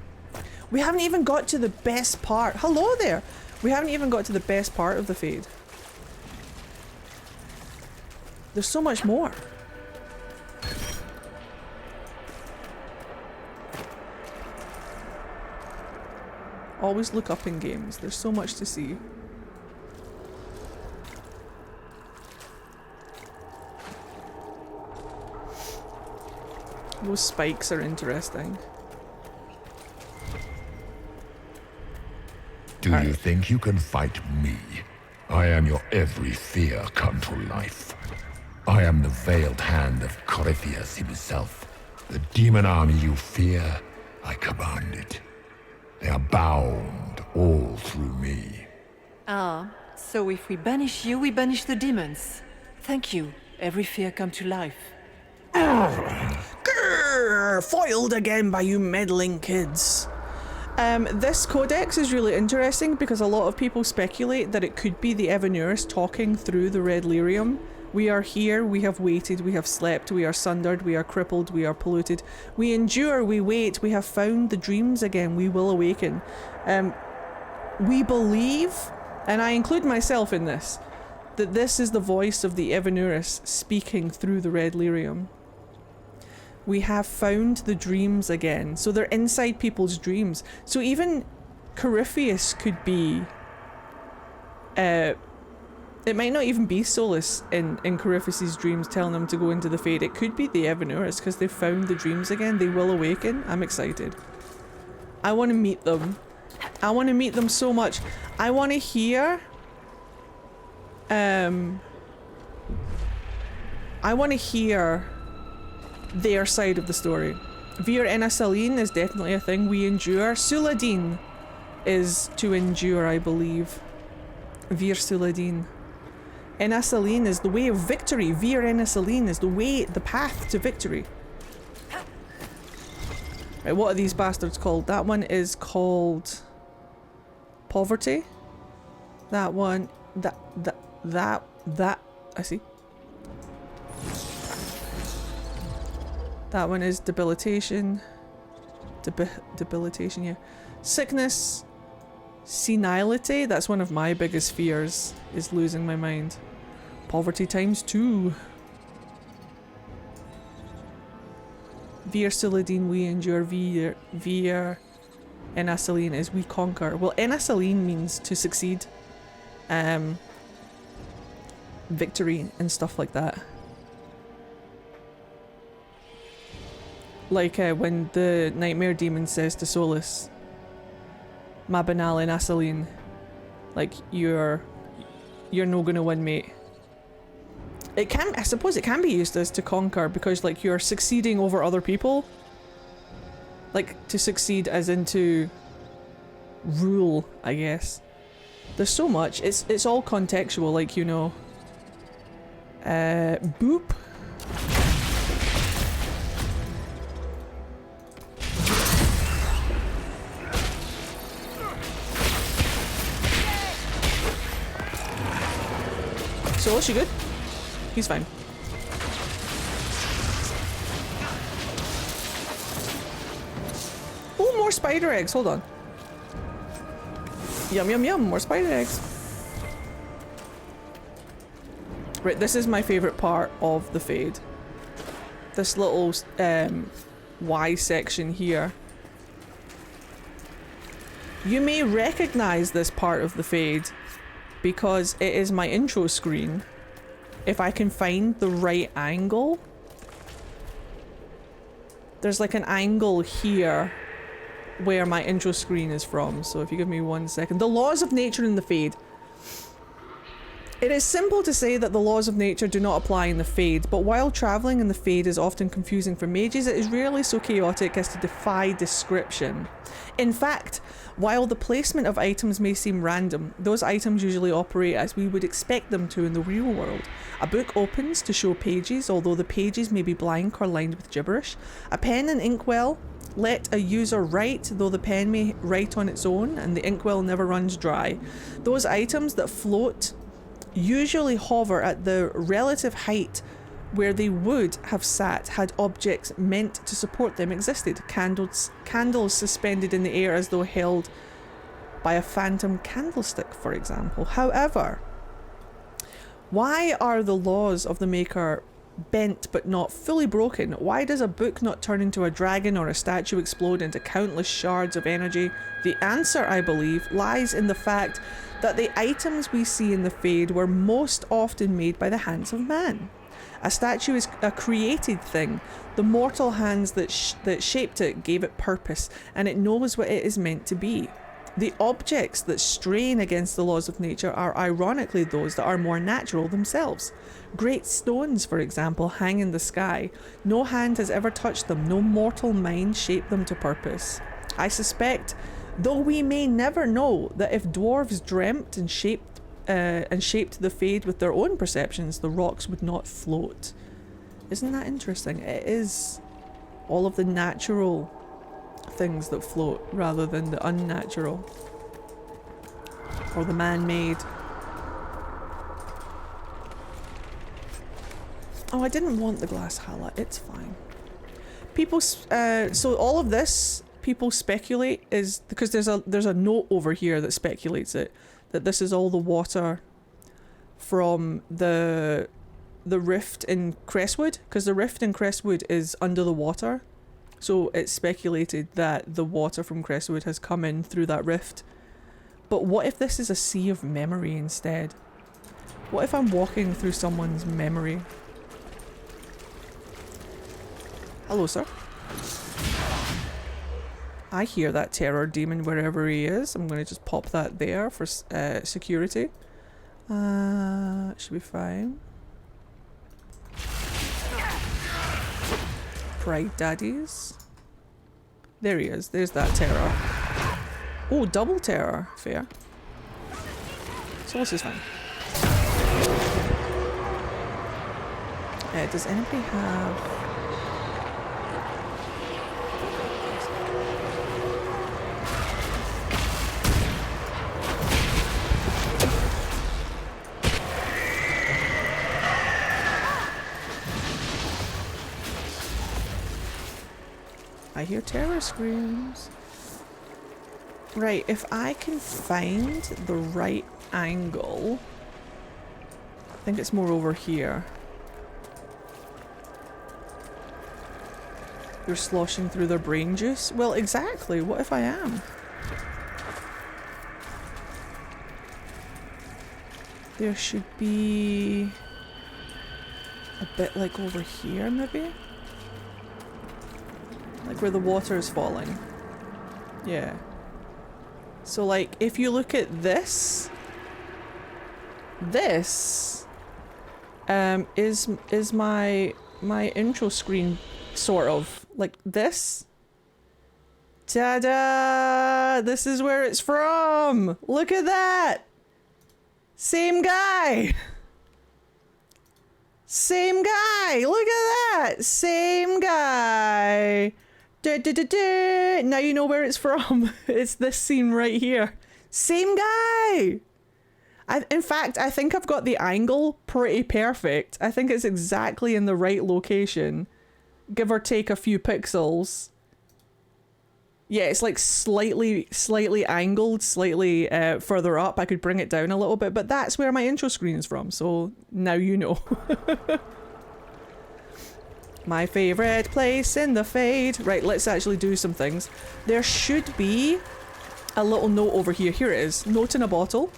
We haven't even got to the best part. Hello there! We haven't even got to the best part of the Fade. There's so much more. Always look up in games. There's so much to see. Those spikes are interesting. Do you think you can fight me? I am your every fear come to life. I am the veiled hand of Corypheus himself. The demon army you fear, I command it. They are bound all through me. Ah, so if we banish you, we banish the demons. Thank you. Every fear come to life. Grrr, foiled again by you meddling kids. This codex is really interesting because a lot of people speculate that it could be the Evanurus talking through the Red Lyrium. We are here, we have waited, we have slept, we are sundered, we are crippled, we are polluted. We endure, we wait, we have found the dreams again, we will awaken. We believe, and I include myself in this, that this is the voice of the Evanurus speaking through the Red Lyrium. We have found the dreams again. So they're inside people's dreams. So even Corypheus could be... it might not even be Solus in Corypheus's dreams telling them to go into the Fade. It could be the Evanurus because they've found the dreams again. They will awaken. I'm excited. I want to meet them. I want to meet them so much. I want to hear... I want to hear their side of the story. Vir Enasaline is definitely a thing we endure. Suladin is to endure, I believe. Vir Suladin. Enasaline is the way of victory. Vir Enasaline is the way, the path to victory. Right, what are these bastards called? That one is called Poverty. That one, that, I see. That one is debilitation. Debilitation, yeah. Sickness. Senility. That's one of my biggest fears, is losing my mind. Poverty times 2. Vir Silidine, we endure. Vir Enasaline is we conquer. Well, Enasaline means to succeed. Victory and stuff like that. Like when the Nightmare Demon says to Solus, Ma banal Enasaline, like you're no gonna win, mate. It can, I suppose it can be used as to conquer, because like you're succeeding over other people. Like to succeed as into rule, I guess. There's so much. It's all contextual, like, you know. Boop. So, is she good? He's fine. Oh, more spider eggs. Hold on. Yum, yum, yum. More spider eggs. Right, this is my favourite part of the Fade. This little Y section here. You may recognise this part of the Fade because it is my intro screen. If I can find the right angle. There's like an angle here where my intro screen is from, so if you give me 1 second. The laws of nature in the Fade. It is simple to say that the laws of nature do not apply in the Fade, but while travelling in the Fade is often confusing for mages, it is rarely so chaotic as to defy description. In fact, while the placement of items may seem random, those items usually operate as we would expect them to in the real world. A book opens to show pages, although the pages may be blank or lined with gibberish. A pen and inkwell let a user write, though the pen may write on its own, and the inkwell never runs dry. Those items that float usually hover at the relative height where they would have sat had objects meant to support them existed. Candles suspended in the air as though held by a phantom candlestick, for example. However, why are the laws of the Maker bent but not fully broken? Why does a book not turn into a dragon or a statue explode into countless shards of energy? The answer, I believe, lies in the fact that the items we see in the Fade were most often made by the hands of man. A statue is a created thing. The mortal hands that shaped it gave it purpose, and it knows what it is meant to be. The objects that strain against the laws of nature are ironically those that are more natural themselves. Great stones, for example, hang in the sky. No hand has ever touched them, no mortal mind shaped them to purpose. I suspect, though we may never know, that if dwarves dreamt and shaped the Fade with their own perceptions, the rocks would not float. Isn't that interesting? It is all of the natural things that float rather than the unnatural or the man-made. Oh, I didn't want the glass Hala. It's fine. People, so all of this, people speculate is because there's a note over here that speculates it, that this is all the water from the rift in Crestwood, because the rift in Crestwood is under the water. So it's speculated that the water from Crestwood has come in through that rift. But what if this is a sea of memory instead? What if I'm walking through someone's memory? Hello, sir. I hear that terror demon wherever he is. I'm going to just pop that there for security. Should be fine. Pride daddies. There he is. There's that terror. Oh, double terror. Fair. So this is fine. Does anybody have... hear terror screams. Right, if I can find the right angle... I think it's more over here. They're sloshing through their brain juice? Well, exactly. What if I am? There should be... a bit like over here, maybe? Like where the water is falling. Yeah. So like, if you look at this... This... is my intro screen, sort of. Like this. Ta-da! This is where it's from! Look at that! Same guy! Same guy! Look at that! Same guy! Now you know where it's from. It's this scene right here. Same guy! In fact, I think I've got the angle pretty perfect. I think it's exactly in the right location. Give or take a few pixels. Yeah, it's like slightly angled, slightly further up. I could bring it down a little bit, but that's where my intro screen is from, so now you know. My favorite place in the Fade. Right, let's actually do some things. There should be a little note over here. Here it is. Note in a bottle.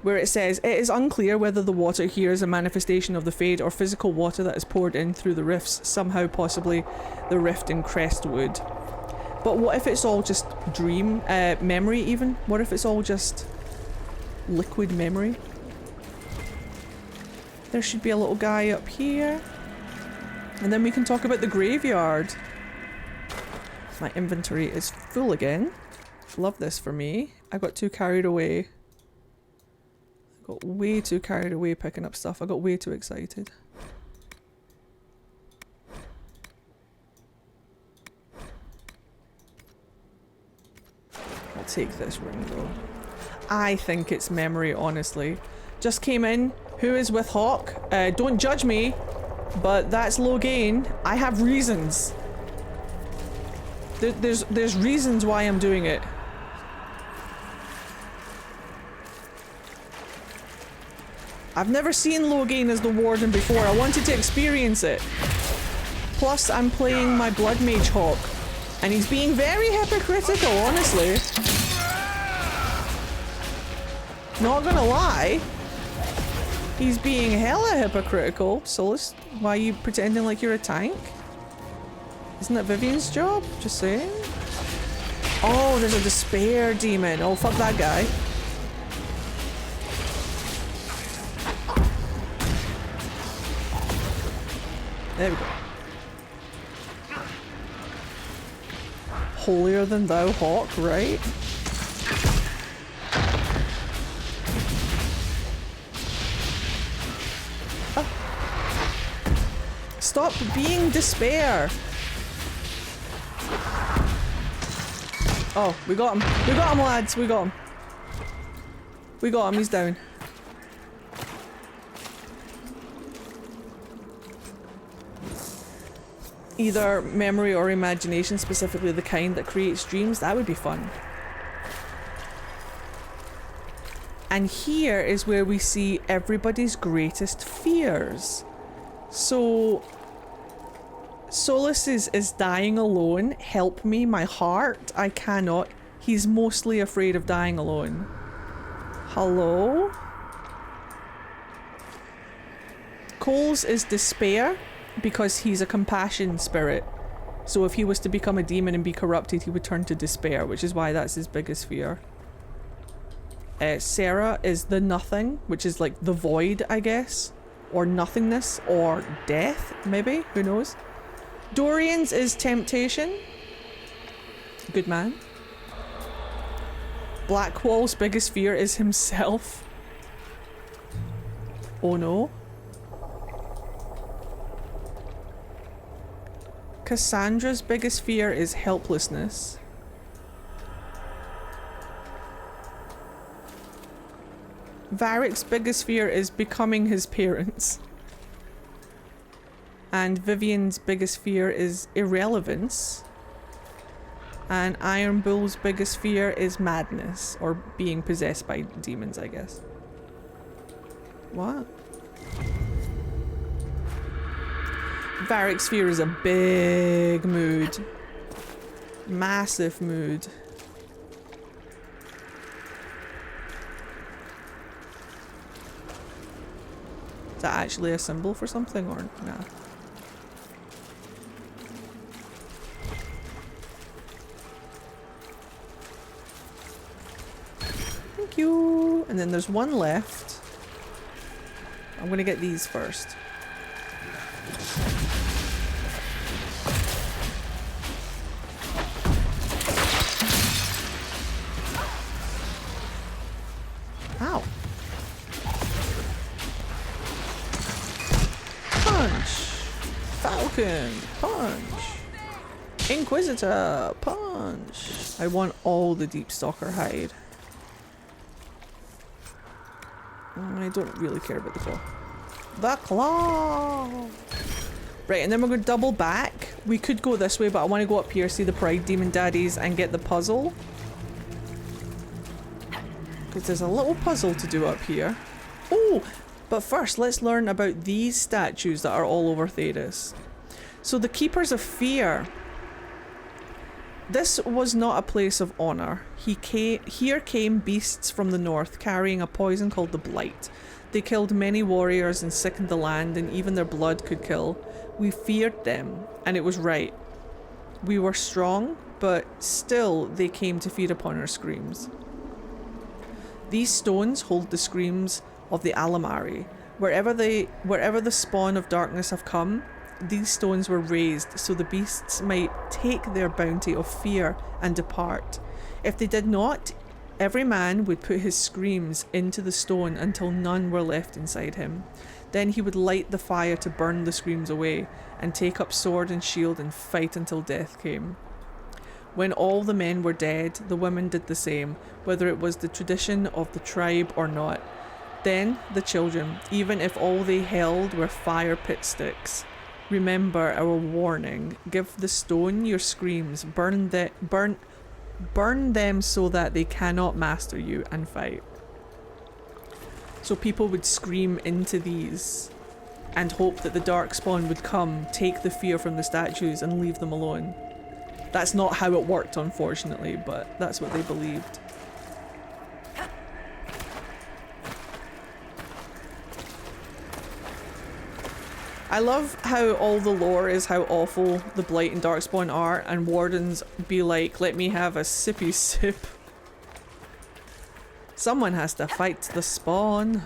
Where it says, it is unclear whether the water here is a manifestation of the Fade or physical water that is poured in through the rifts, somehow possibly the rift in Crestwood. But what if it's all just dream, memory even? What if it's all just liquid memory? There should be a little guy up here. And then we can talk about the graveyard. My inventory is full again. Love this for me. I got too carried away. Got way too carried away picking up stuff. I got way too excited. I'll take this ring though. I think it's memory, honestly. Just came in. Who is with Hawk? Don't judge me, but that's low gain. I have reasons. There's reasons why I'm doing it. I've never seen Logain as the Warden before. I wanted to experience it. Plus, I'm playing my Blood Mage Hawk, and he's being very hypocritical, honestly. Not gonna lie. He's being hella hypocritical. Solus, why are you pretending like you're a tank? Isn't that Vivian's job? Just saying. Oh, there's a despair demon. Oh, fuck that guy. There we go. Holier than thou Hawk, right? Stop being despair! Oh, we got him. We got him, lads. We got him. We got him. He's down. Either memory or imagination, specifically the kind that creates dreams, that would be fun. And here is where we see everybody's greatest fears. So Solus is dying alone. Help me, my heart. I cannot. He's mostly afraid of dying alone. Hello? Cole's is despair, because he's a compassion spirit. So if he was to become a demon and be corrupted, he would turn to despair, which is why that's his biggest fear. Sarah is the nothing, which is like the void, I guess. Or nothingness, or death, maybe? Who knows? Dorian's is temptation. Good man. Blackwall's biggest fear is himself. Oh no. Cassandra's biggest fear is helplessness. Varric's biggest fear is becoming his parents. And Vivian's biggest fear is irrelevance. And Iron Bull's biggest fear is madness, or being possessed by demons, I guess. What? Varric's fear is a big mood. Massive mood. Is that actually a symbol for something or nah? Thank you. And then there's one left. I'm gonna get these first. Ow. Punch. Falcon. Punch. Inquisitor. Punch. I want all the Deep Stalker hide. I don't really care about the claw. The claw! Right, and then we're going to double back. We could go this way, but I want to go up here, see the Pride Demon Daddies, and get the puzzle. Because there's a little puzzle to do up here. Oh! But first, let's learn about these statues that are all over Thedas. So the Keepers of Fear. This was not a place of honour. Here came beasts from the north, carrying a poison called the Blight. They killed many warriors and sickened the land, and even their blood could kill. We feared them, and it was right. We were strong, but still they came to feed upon our screams. These stones hold the screams of the Alamari. Wherever the spawn of darkness have come, these stones were raised so the beasts might take their bounty of fear and depart. If they did not, every man would put his screams into the stone until none were left inside him. Then he would light the fire to burn the screams away, and take up sword and shield and fight until death came. When all the men were dead, the women did the same, whether it was the tradition of the tribe or not. Then the children, even if all they held were fire pit sticks. Remember our warning. Give the stone your screams. Burn them so that they cannot master you and fight. So people would scream into these and hope that the dark spawn would come, take the fear from the statues and leave them alone. That's not how it worked, unfortunately, but that's what they believed. I love how all the lore is how awful the Blight and Darkspawn are, and wardens be like, let me have a sippy sip. Someone has to fight the spawn.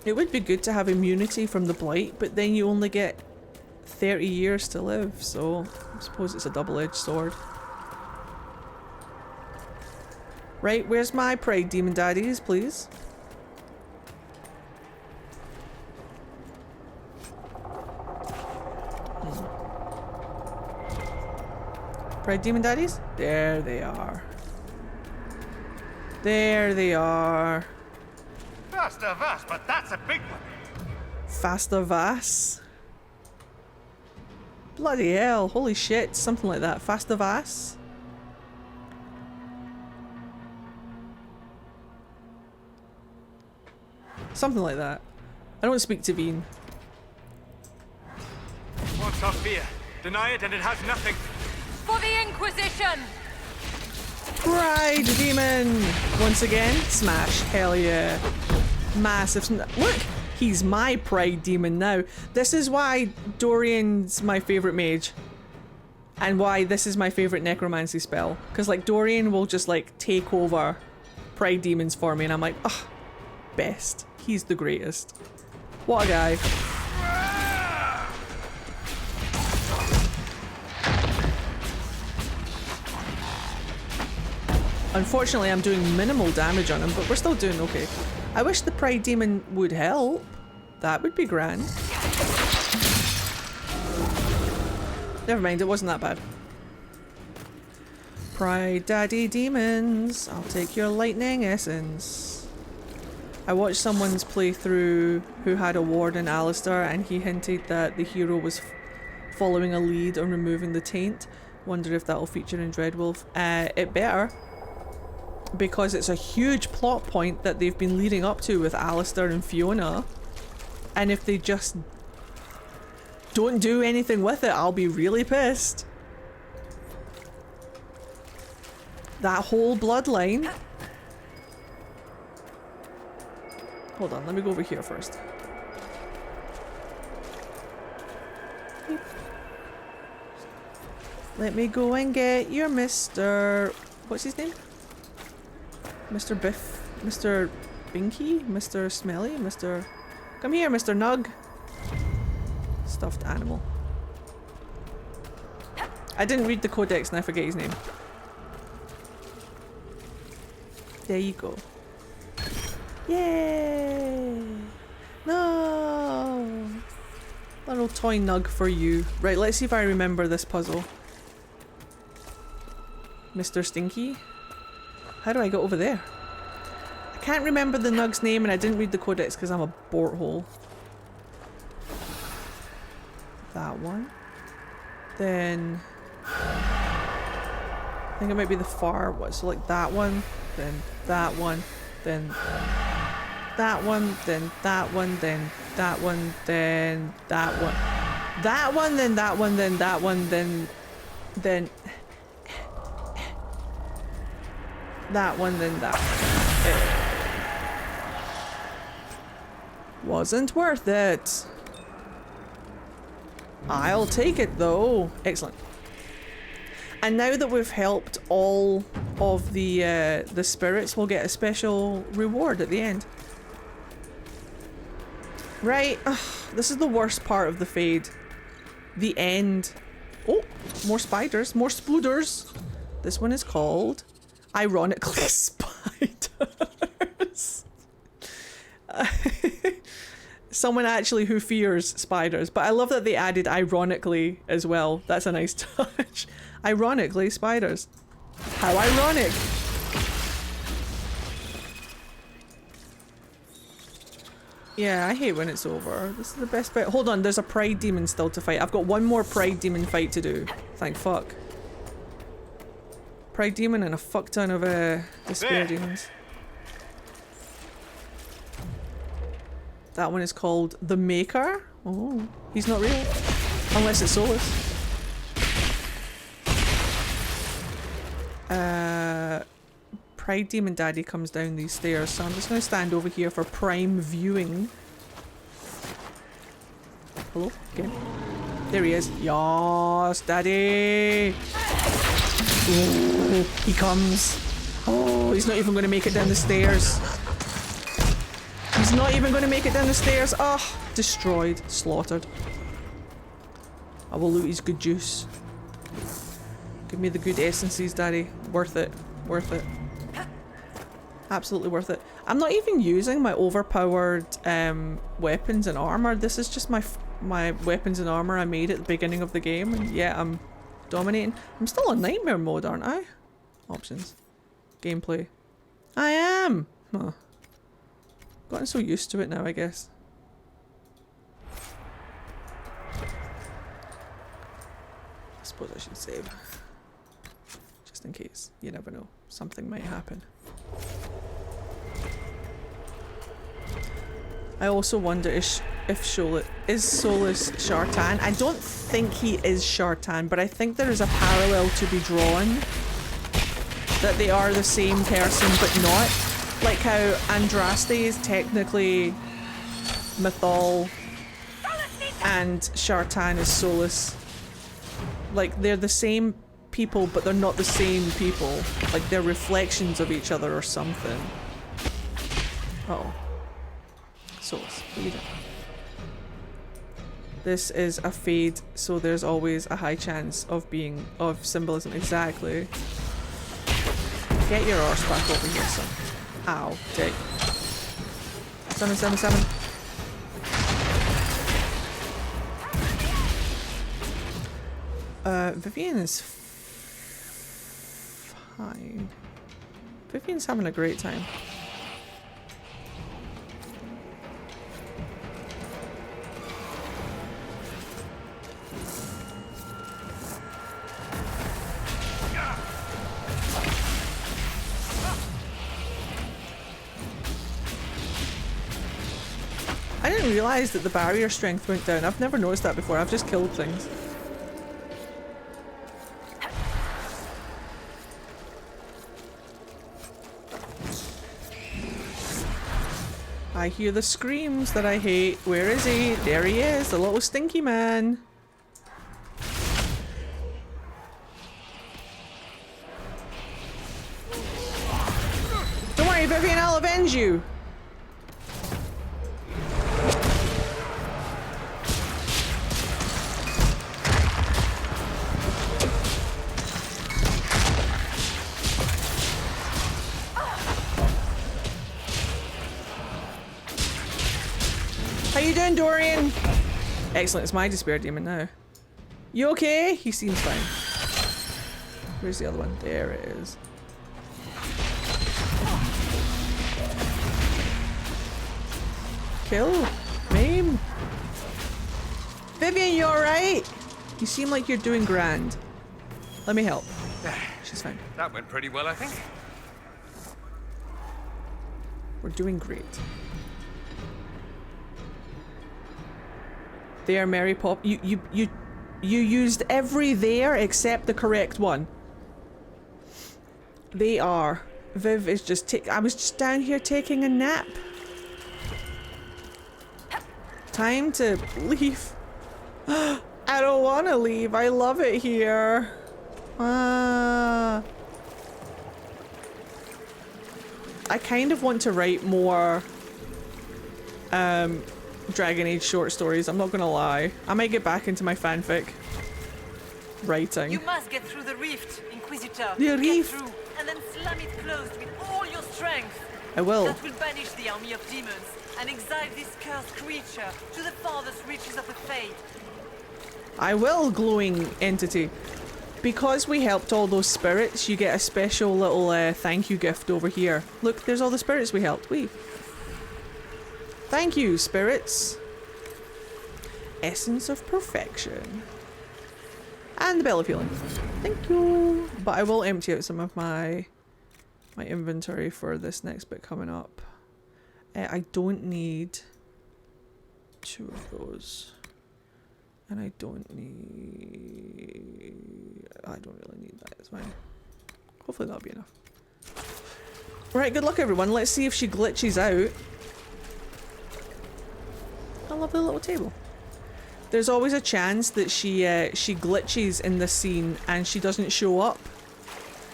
It would be good to have immunity from the Blight, but then you only get 30 years to live, so I suppose it's a double-edged sword. Right, where's my Pride Demon Daddies, please? Pride Demon Daddies? There they are. There they are. Faster Vas, but that's a big one. Faster Vas? Bloody hell, holy shit, something like that. Faster Vas? Something like that. I don't speak to Veen. Wants our fear. Deny it and it has nothing. For the Inquisition! Pride Demon! Once again, smash. Hell yeah. Massive. Look! He's my Pride Demon now. This is why Dorian's my favourite mage. And why this is my favourite necromancy spell. Because like Dorian will just like take over Pride Demons for me and I'm like, ugh, best. He's the greatest. What a guy. Unfortunately, I'm doing minimal damage on him, but we're still doing okay. I wish the Pride Demon would help. That would be grand. Never mind, it wasn't that bad. Pride Daddy Demons, I'll take your lightning essence. I watched someone's playthrough who had a warden, Alistair, and he hinted that the hero was following a lead on removing the taint. Wonder if that'll feature in Dreadwolf. It better. Because it's a huge plot point that they've been leading up to with Alistair and Fiona. And if they just don't do anything with it, I'll be really pissed. That whole bloodline. Hold on, let me go over here first. Let me go and get your Mr. What's his name? Mr. Biff? Mr. Binky? Mr. Smelly? Mr. Come here, Mr. Nug. Stuffed animal. I didn't read the codex and I forget his name. There you go. Yay! No! Little toy Nug for you. Right, let's see if I remember this puzzle. Mr. Stinky? How do I get over there? I can't remember the Nug's name and I didn't read the codex because I'm a boarthole. That one. Then... I think it might be the far one. So like that one, then that one, then that one, then that one, then that one, then that one. That one, then that one, then that one, then that one, then that one. Wasn't worth it. I'll take it though. Excellent. And now that we've helped all of the spirits, we'll get a special reward at the end. Right. Ugh, this is the worst part of the Fade. The end. Oh, more spiders. More spooders. This one is called, ironically, spiders. Someone actually who fears spiders. But I love that they added ironically as well. That's a nice touch. Ironically, spiders. How ironic. Yeah, I hate when it's over. This is the best bit. Hold on, there's a pride demon still to fight. I've got one more pride demon fight to do. Thank fuck. Pride demon and a fuck ton of despair demons. That one is called the Maker. Oh, he's not real. Unless it's Solus. Pride Demon Daddy comes down these stairs, so I'm just going to stand over here for prime viewing. Hello? Again. There he is. Yas, Daddy! Oh, he comes. Oh, he's not even going to make it down the stairs. He's not even going to make it down the stairs. Oh, destroyed. Slaughtered. I will loot his good juice. Give me the good essences, Daddy. Worth it. Worth it. Absolutely worth it. I'm not even using my overpowered weapons and armor. This is just my weapons and armor I made at the beginning of the game, and yeah, I'm dominating. I'm still on nightmare mode, aren't I? Options. Gameplay. I am! Huh. Gotten so used to it now, I guess. I suppose I should save. Just in case. You never know. Something might happen. I also wonder if Solus Shartan. I don't think he is Shartan, but I think there is a parallel to be drawn. That they are the same person, but not. Like how Andraste is technically Mythal and Shartan is Solus. Like they're the same people, but they're not the same people. Like they're reflections of each other or something. Uh-oh. Solus, what are you doing? This is a Fade, so there's always a high chance of symbolism. Exactly. Get your arse back over here, son. Ow, dick. 777. Vivian is fine. Vivian's having a great time. I didn't realise that the barrier strength went down. I've never noticed that before. I've just killed things. I hear the screams that I hate. Where is he? There he is, the little stinky man. Don't worry, Vivian, I'll avenge you. How you doing, Dorian? Excellent, it's my despair demon now. You okay? He seems fine. Where's the other one? There it is. Kill. Maim. Vivian, you alright? You seem like you're doing grand. Let me help. She's fine. That went pretty well, I think. We're doing great. There, Mary Pop. You used every there except the correct one. They are. Viv is just I was just down here taking a nap. Time to leave. I don't want to leave. I love it here. I kind of want to write more Dragon Age short stories, I'm not gonna lie. I might get back into my fanfic writing. You must get through the rift, Inquisitor. The Get rift. through, and then slam it closed with all your strength. I will. That will banish the army of demons and exile this cursed creature to the farthest reaches of the Fade. I will, glowing entity. Because we helped all those spirits, you get a special little thank you gift over here. Look, there's all the spirits we helped. Thank you, spirits. Essence of perfection. And the Bell of Healing. Thank you. But I will empty out some of my inventory for this next bit coming up. I don't need 2 of those. And I don't really need that, it's fine. Hopefully that'll be enough. Right, good luck everyone. Let's see if she glitches out. A lovely little table. There's always a chance that she glitches in this scene and she doesn't show up.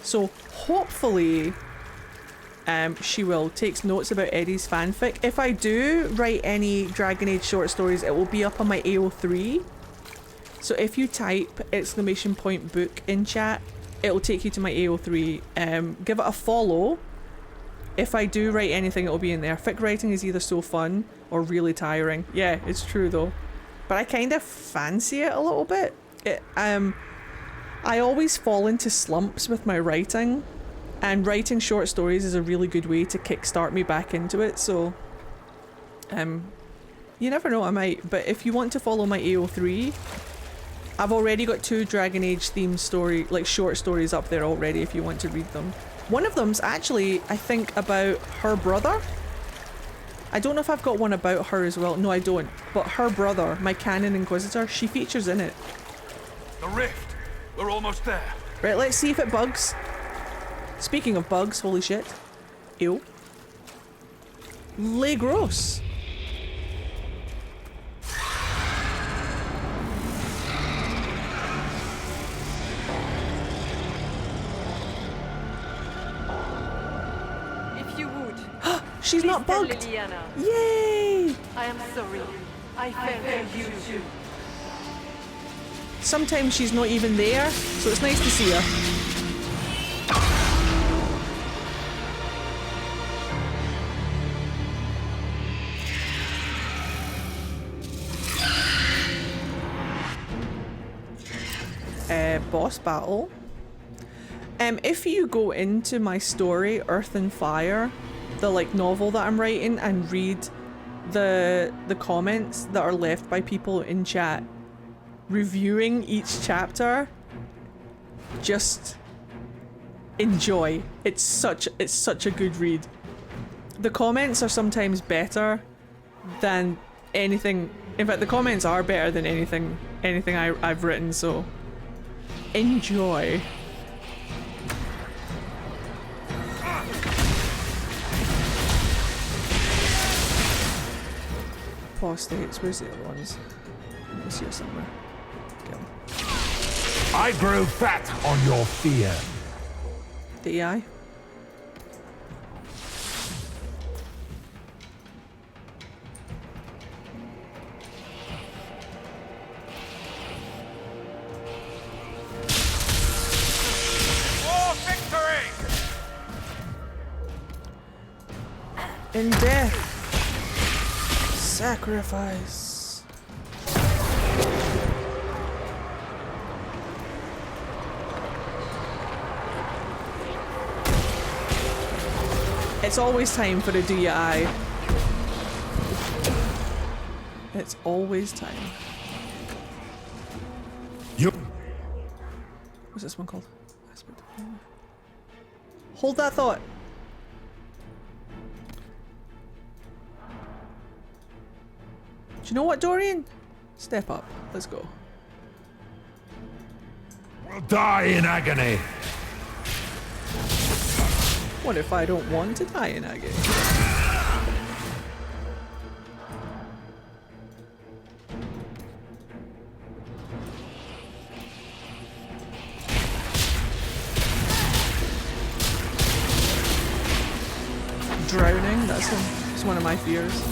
So hopefully she will. Takes notes about Eddie's fanfic. If I do write any Dragon Age short stories, it will be up on my AO3. So if you type !book in chat, it will take you to my AO3. Give it a follow. If I do write anything, it will be in there. Fic writing is either so fun or really tiring. Yeah, it's true though. But I kind of fancy it a little bit. I always fall into slumps with my writing, and writing short stories is a really good way to kickstart me back into it, so you never know, I might. But if you want to follow my AO3, I've already got 2 Dragon Age themed short stories up there already if you want to read them. One of them's actually, I think, about her brother. I don't know if I've got one about her as well. No, I don't. But her brother, my canon Inquisitor, she features in it. The rift! We're almost there. Right, let's see if it bugs. Speaking of bugs, holy shit. Ew. Le gross. If you would. She's not tell bugged. Liliana. Yay! I am sorry. I fell for you too. Sometimes she's not even there, so it's nice to see her. Boss battle. If you go into my story, Earth and Fire, the novel that I'm writing, and read the comments that are left by people in chat reviewing each chapter, just enjoy. It's such a good read. The comments are sometimes better than anything. In fact, the comments are better than anything I've written, so enjoy. Apostates, where's the other ones? It's here somewhere. Kill them. I grow fat on your fear. The AI. In death, sacrifice. It's always time for a DI. It's always time. Yup. What's this one called? Hold that thought. Do you know what, Dorian? Step up. Let's go. We'll die in agony. What if I don't want to die in agony? Drowning? That's one of my fears.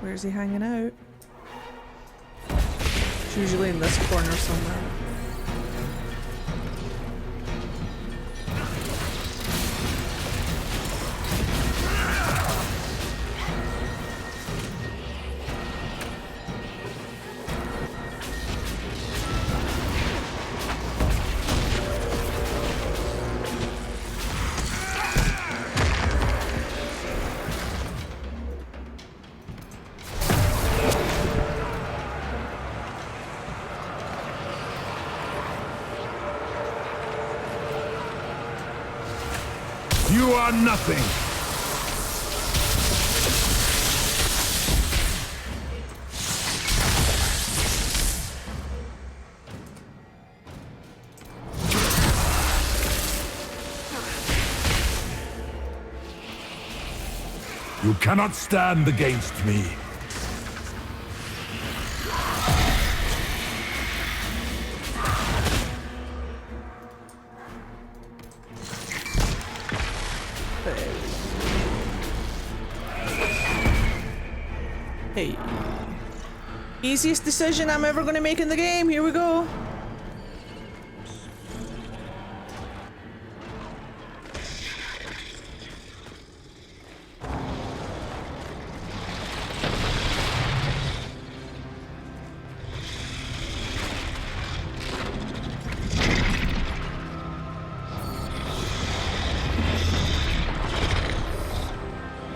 Where's he hanging out? It's usually in this corner somewhere. You are nothing. You cannot stand against me. Hey. Easiest decision I'm ever gonna make in the game. Here we go.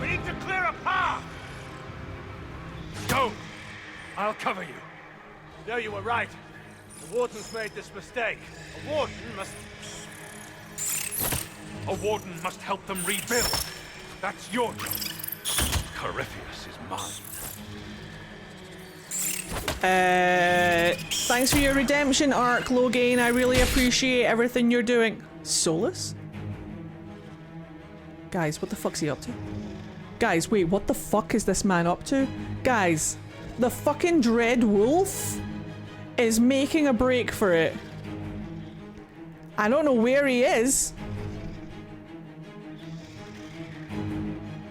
We need to clear a path! Go! I'll cover you. No, you were right. The Warden's made this mistake. A Warden must... A Warden must help them rebuild. That's your job. Corypheus is mine. Thanks for your redemption arc, Logain. I really appreciate everything you're doing. Solus? Guys, what the fuck's he up to? Guys, wait, what the fuck is this man up to? Guys, the fucking Dread Wolf is making a break for it. I don't know where he is.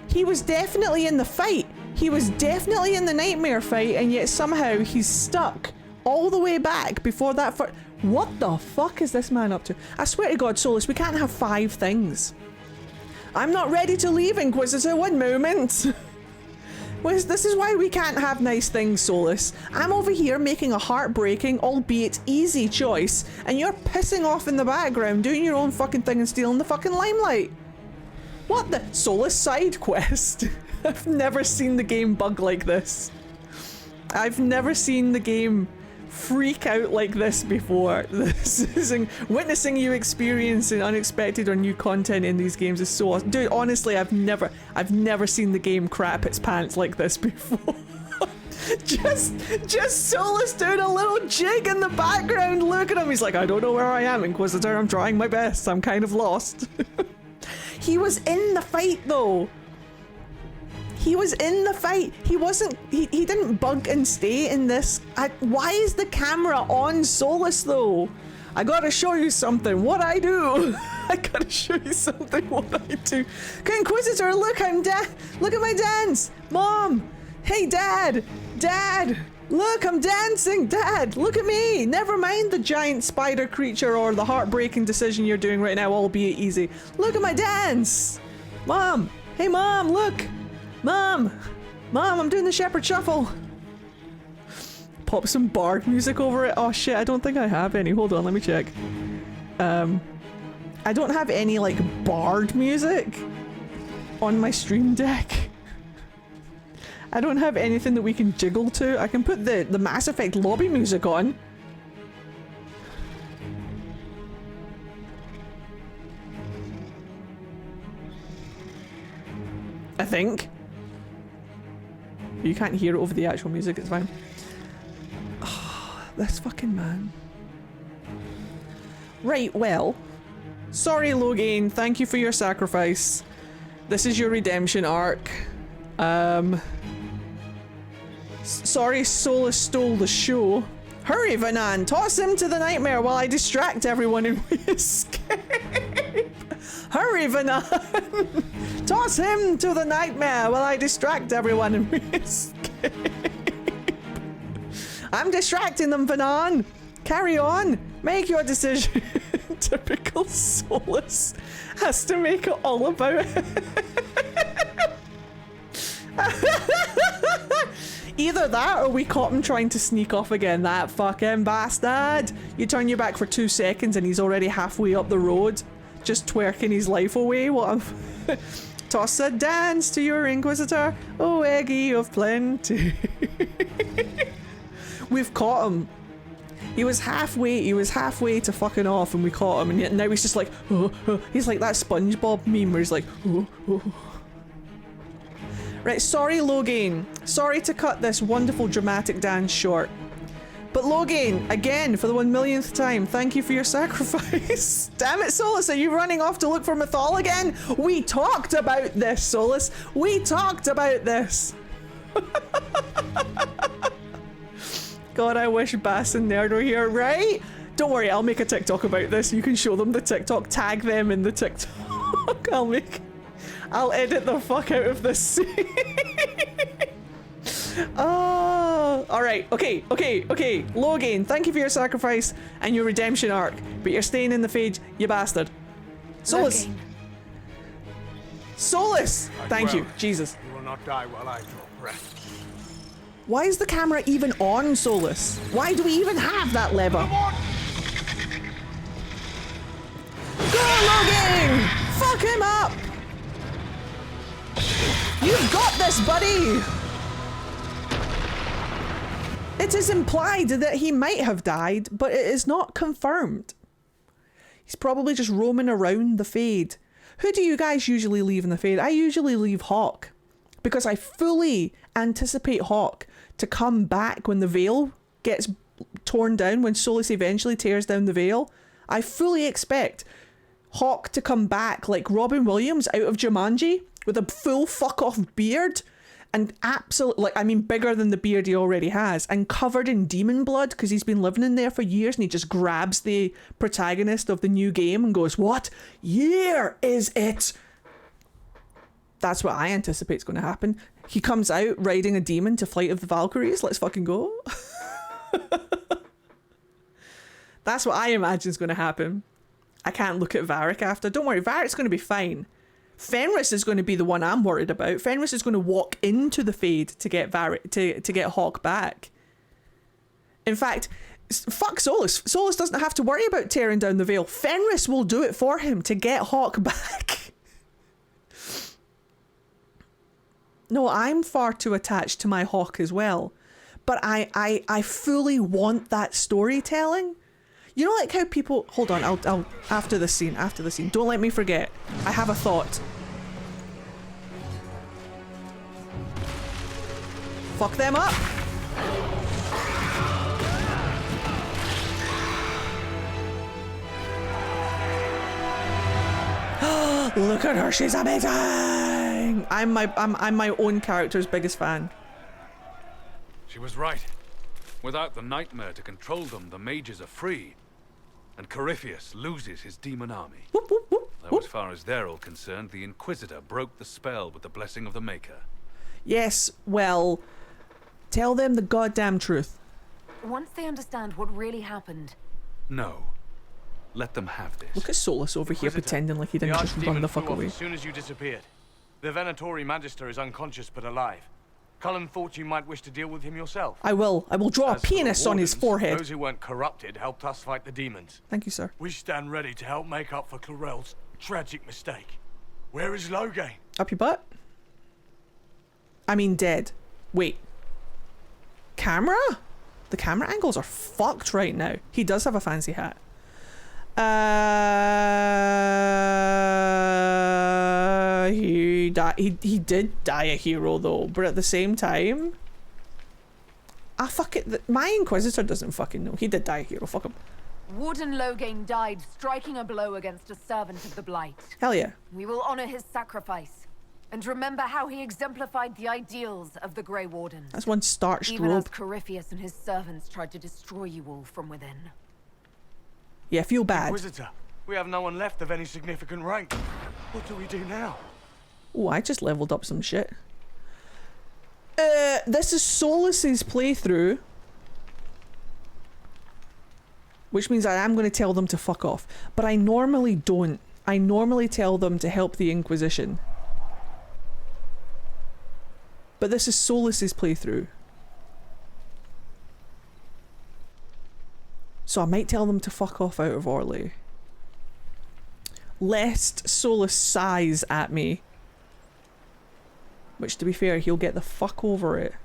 He was definitely in the fight. He was definitely in the nightmare fight, and yet somehow he's stuck all the way back before that. What the fuck is this man up to? I swear to God, Solus, we can't have 5 things. I'm not ready to leave, Inquisitor. One moment. This is why we can't have nice things, Solus. I'm over here making a heartbreaking, albeit easy choice, and you're pissing off in the background, doing your own fucking thing and stealing the fucking limelight. What the? Solus side quest? I've never seen the game bug like this. I've never seen the game freak out like this before. This is witnessing you experiencing unexpected or new content in these games is so awesome. Dude, honestly, I've never seen the game crap its pants like this before. just Solus doing a little jig in the background. Look at him. He's like, I don't know where I am, Inquisitor. I'm trying my best. I'm kind of lost. He was in the fight though. He was in the fight. He wasn't, he didn't bug and stay in this. Why is the camera on Solus though? I gotta show you something. What I do. I gotta show you something. What I do. Inquisitor, look, look at my dance. Mom. Hey, Dad. Dad. Look, I'm dancing. Dad, look at me. Never mind the giant spider creature or the heartbreaking decision you're doing right now, albeit easy. Look at my dance. Mom. Hey, Mom, look. Mom, I'm doing the shepherd shuffle. Pop some bard music over it. Oh shit, I don't think I have any. Hold on, let me check. I don't have any like bard music on my stream deck. I don't have anything that we can jiggle to. I can put the Mass Effect lobby music on. I think. You can't hear it over the actual music, it's fine. Oh, this fucking man. Right, well. Sorry, Logain. Thank you for your sacrifice. This is your redemption arc. Sorry Solus stole the show. Hurry, Vanan! Toss him to the nightmare while I distract everyone and we escape! Hurry, Vanan! Toss him to the nightmare while I distract everyone and we escape! I'm distracting them, Vanan! Carry on! Make your decision! Typical Solus has to make it all about it. Either that or we caught him trying to sneak off again. That fucking bastard! You turn your back for 2 seconds and he's already halfway up the road, just twerking his life away. What a... Toss a dance to your Inquisitor, oh eggy of plenty. We've caught him. He was halfway to fucking off and we caught him, and now he's just like, oh, oh. He's like that SpongeBob meme where he's like, oh, oh. Right, sorry Logain. Sorry to cut this wonderful dramatic dance short. But Logain, again, for the 1,000,000th time, thank you for your sacrifice. Damn it, Solus, are you running off to look for Mythal again? We talked about this, Solus. We talked about this. God, I wish Bass and Nerd were here, right? Don't worry, I'll make a TikTok about this. You can show them the TikTok, tag them in the TikTok. I'll edit the fuck out of this scene. Oh, alright, okay. Logain, thank you for your sacrifice and your redemption arc, but you're staying in the Fade, you bastard. Solus! Logain. Solus! Thank you, Jesus. You will not die while I draw breath. Why is the camera even on, Solus? Why do we even have that lever? Go, Logain! Fuck him up! You've got this, buddy! It is implied that he might have died, but it is not confirmed. He's probably just roaming around the Fade. Who do you guys usually leave in the Fade? I usually leave Hawk, because I fully anticipate Hawk to come back when the veil gets torn down, when Solus eventually tears down the veil. I fully expect Hawk to come back like Robin Williams out of Jumanji with a full fuck off beard and absolute, like, I mean, bigger than the beard he already has, and covered in demon blood because he's been living in there for years, and he just grabs the protagonist of the new game and goes, what year is it? That's what I anticipate is going to happen. He comes out riding a demon to Flight of the Valkyries. Let's fucking go. That's what I imagine is going to happen. I can't look at Varric after. Don't worry, Varric's going to be fine. Fenris is going to be the one I'm worried about. Fenris is going to walk into the Fade to get Varric, to get Hawk back. In fact, fuck Solus. Solus doesn't have to worry about tearing down the veil. Fenris will do it for him to get Hawk back. No, I'm far too attached to my Hawk as well. but I fully want that storytelling. You know, like how people... Hold on, I'll after the scene. Don't let me forget. I have a thought. Fuck them up. Look at her, she's amazing. I'm my own character's biggest fan. She was right. Without the nightmare to control them, the mages are free. And Corypheus loses his demon army. Whoop, whoop, whoop, Though as far as they're all concerned, the Inquisitor broke the spell with the blessing of the Maker. Yes, well, tell them the goddamn truth. Once they understand what really happened... No. Let them have this. Look at Solus over here pretending like he didn't just run the fuck away. As soon as you disappeared. The Venatori Magister is unconscious but alive. Cullen thought you might wish to deal with him yourself. I will draw a penis on his forehead. Those who weren't corrupted helped us fight the demons. Thank you, sir. We stand ready to help make up for Clorel's tragic mistake. Where is Loghain? Up your butt? I mean dead. Wait. Camera? The camera angles are fucked right now. He does have a fancy hat. He did die a hero though, but at the same time, fuck it. My Inquisitor doesn't fucking know. He did die a hero. Fuck him. Warden Loghain died striking a blow against a servant of the Blight. Hell yeah. We will honor his sacrifice and remember how he exemplified the ideals of the Grey Warden. That's one starched Even robe. as Corypheus and his servants tried to destroy you all from within. Yeah, feel bad. Inquisitor, we have no one left of any significant rank. What do we do now? Oh, I just leveled up some shit. This is Solus's playthrough. Which means I am going to tell them to fuck off. But I normally don't. I normally tell them to help the Inquisition. But this is Solus's playthrough. So I might tell them to fuck off out of Orlais. Lest Solus sighs at me. Which, to be fair, he'll get the fuck over it.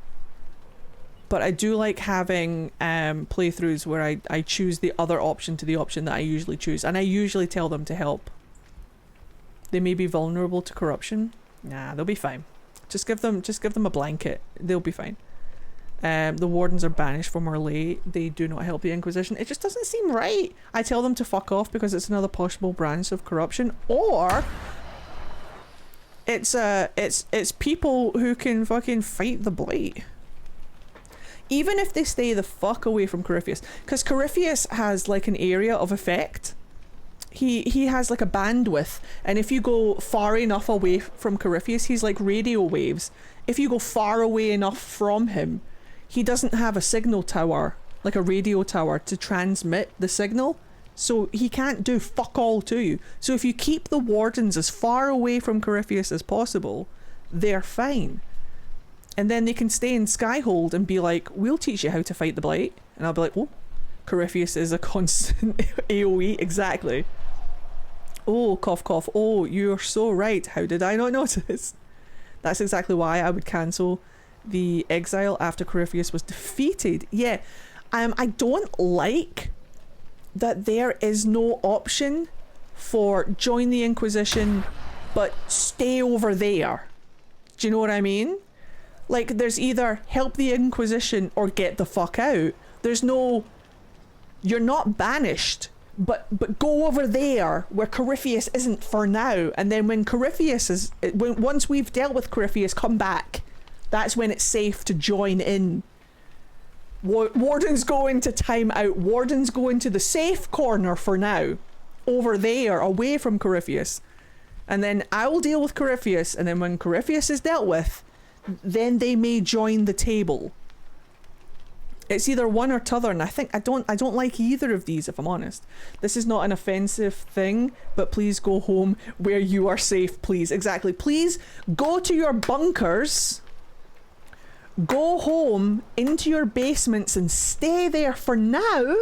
But I do like having playthroughs where I choose the other option to the option that I usually choose. And I usually tell them to help. They may be vulnerable to corruption. Nah, they'll be fine. Just give them a blanket. They'll be fine. The wardens are banished from Orlais. They do not help the Inquisition. It just doesn't seem right. I tell them to fuck off because it's another possible branch of corruption, or it's people who can fucking fight the Blight. Even if they stay the fuck away from Corypheus, because Corypheus has like an area of effect. He has like a bandwidth, and if you go far enough away from Corypheus, he's like radio waves. If you go far away enough from him, he doesn't have a signal tower, like a radio tower, to transmit the signal. So he can't do fuck all to you. So if you keep the wardens as far away from Corypheus as possible, they're fine. And then they can stay in Skyhold and be like, we'll teach you how to fight the Blight. And I'll be like, oh, Corypheus is a constant AoE. Exactly. Oh, cough, cough. Oh, you're so right. How did I not notice? That's exactly why I would cancel the exile after Corypheus was defeated. Yeah, I don't like that there is no option for join the Inquisition but stay over there. Do you know what I mean? Like, there's either help the Inquisition or get the fuck out. There's no, you're not banished, but go over there where Corypheus isn't for now, and then when Corypheus is, once we've dealt with Corypheus, come back. That's when it's safe to join in. Wardens go into timeout. Wardens go into the safe corner for now. Over there, away from Corypheus. And then I will deal with Corypheus, and then when Corypheus is dealt with, then they may join the table. It's either one or t'other, and I don't like either of these, if I'm honest. This is not an offensive thing, but please go home where you are safe, please. Exactly. Please go to your bunkers. Go home into your basements and stay there for now.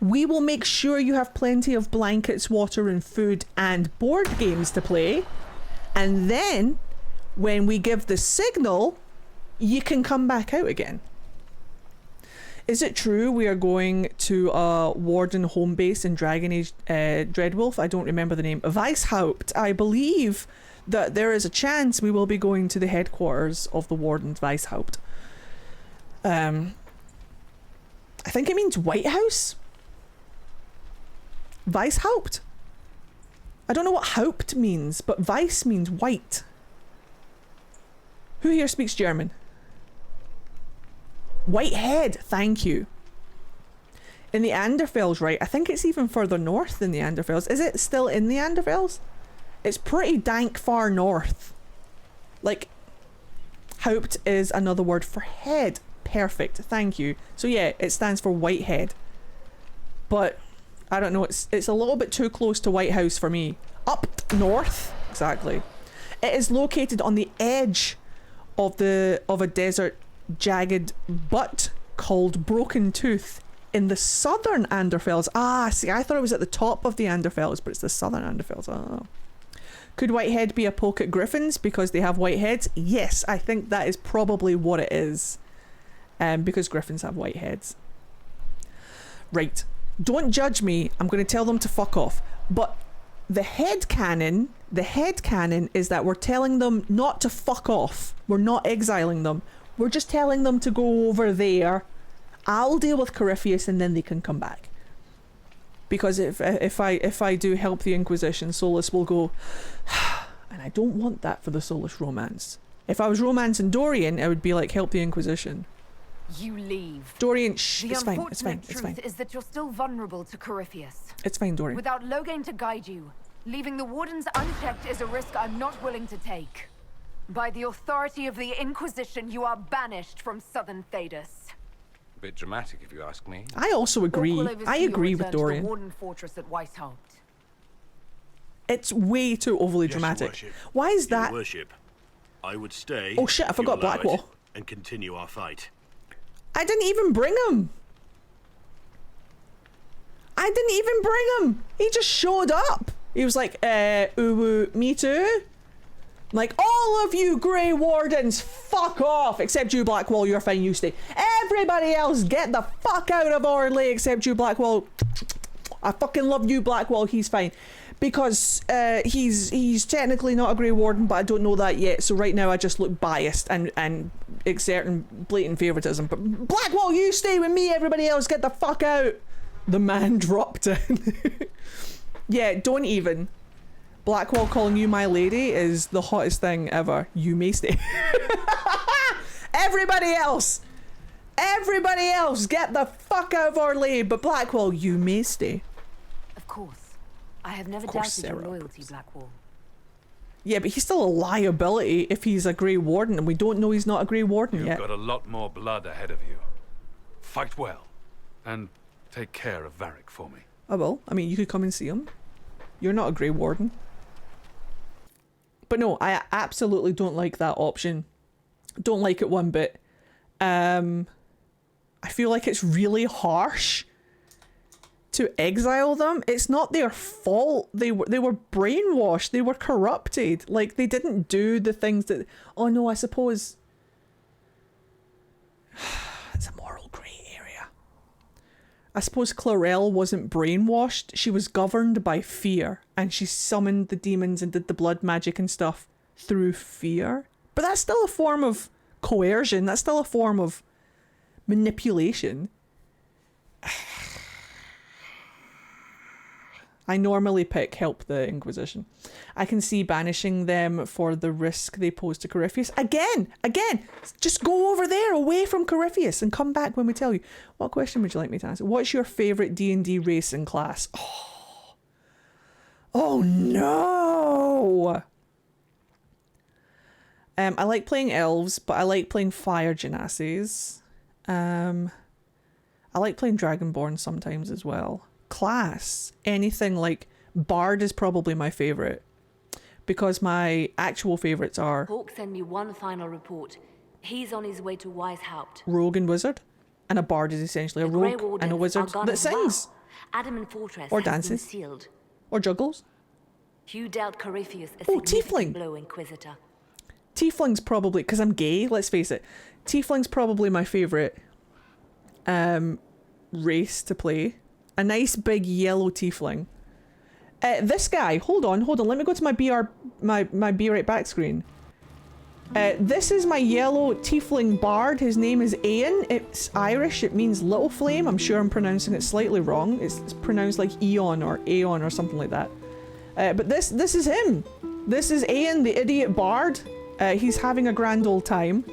We will make sure you have plenty of blankets, water and food and board games to play. And then, when we give the signal, you can come back out again. Is it true we are going to a Warden home base in Dragon Age Dreadwolf? I don't remember the name. Weishaupt. I believe that there is a chance we will be going to the headquarters of the Warden Weishaupt. I think it means White House. Weishaupt. I don't know what Haupt means, but Weiss means white. Who here speaks German? Whitehead, thank you. In the Anderfels, right? I think it's even further north than the Anderfels. Is it still in the Anderfels? It's pretty dank far north. Like, Haupt is another word for head. Perfect, thank you. So yeah, it stands for Whitehead. But, I don't know, it's a little bit too close to White House for me. Up north, exactly. It is located on the edge of a desert jagged butt called Broken Tooth in the southern Anderfels. Ah, see, I thought it was at the top of the Anderfels, but it's the southern Anderfels. Oh. Could Whitehead be a poke at griffins because they have white heads? Yes, I think that is probably what it is. Because griffins have white heads. Right. Don't judge me. I'm going to tell them to fuck off. But the headcanon is that we're telling them not to fuck off. We're not exiling them. We're just telling them to go over there. I'll deal with Corypheus and then they can come back. Because if I do help the Inquisition, Solus will go, and I don't want that for the Solus romance. If I was romancing Dorian, it would be like, help the Inquisition. You leave. Dorian, shh, it's fine, it's fine, The it's fine. truth is that you're still vulnerable to Corypheus. It's fine, Dorian. Without Loghain to guide you, leaving the Wardens unchecked is a risk I'm not willing to take. By the authority of the Inquisition, you are banished from Southern Thedas. A bit dramatic, if you ask me. I also agree. I agree with Dorian. The Warden Fortress at Weishaupt. It's way too overly dramatic. Why is that? Your worship, I would stay. Oh shit, I forgot Blackwall. And continue our fight. I didn't even bring him. He just showed up. He was like, uwu, me too? Like, all of you Grey Wardens, fuck off. Except you, Blackwall, you're fine, you stay. Everybody else, get the fuck out of Orley except you, Blackwall. I fucking love you, Blackwall, he's fine. Because he's technically not a Grey Warden, but I don't know that yet. So right now I just look biased and exerting blatant favoritism. But Blackwall, you stay with me, everybody else, get the fuck out. The man dropped in. Yeah, don't even. Blackwall calling you my lady is the hottest thing ever. You may stay. Everybody else, get the fuck out of Orley. But Blackwall, you may stay. Of course. I have never doubted your loyalty, Blackwall. Yeah, but he's still a liability if he's a Grey Warden, and we don't know he's not a Grey Warden yet. You've got a lot more blood ahead of you. Fight well, and take care of Varric for me. I will. I mean, you could come and see him. You're not a Grey Warden. But no, I absolutely don't like that option. Don't like it one bit. I feel like it's really harsh to exile them. It's not their fault. They were brainwashed. They were corrupted. Like, they didn't do the things that... Oh no, I suppose... It's a moral grey area. I suppose Clarel wasn't brainwashed. She was governed by fear. And she summoned the demons and did the blood magic and stuff through fear. But that's still a form of coercion. That's still a form of manipulation. I normally pick help the Inquisition. I can see banishing them for the risk they pose to Corypheus. Again, just go over there, away from Corypheus, and come back when we tell you. What question would you like me to answer? What's your favourite D&D race and class? Oh no! I like playing elves, but I like playing fire genasses. I like playing Dragonborn sometimes as well. Class, anything like Bard is probably my favourite, because my actual favourites are Hawk sent me one final report. He's on his way to Weishaupt. Rogue and Wizard, and a Bard is essentially a rogue and a wizard that sings, Adamant Fortress or has dances, been sealed. or juggles. You dealt Corypheus a Tiefling blow, Inquisitor. Tiefling's probably, because I'm gay, let's face it, Tiefling's probably my favourite race to play. A nice big yellow tiefling. This guy, hold on, let me go to my Be Right Back screen. This is my yellow tiefling bard. His name is Ian. It's Irish, it means little flame. I'm sure I'm pronouncing it slightly wrong. It's pronounced like Eon or Aeon or something like that. But this is him. This is Ian, the idiot bard. He's having a grand old time.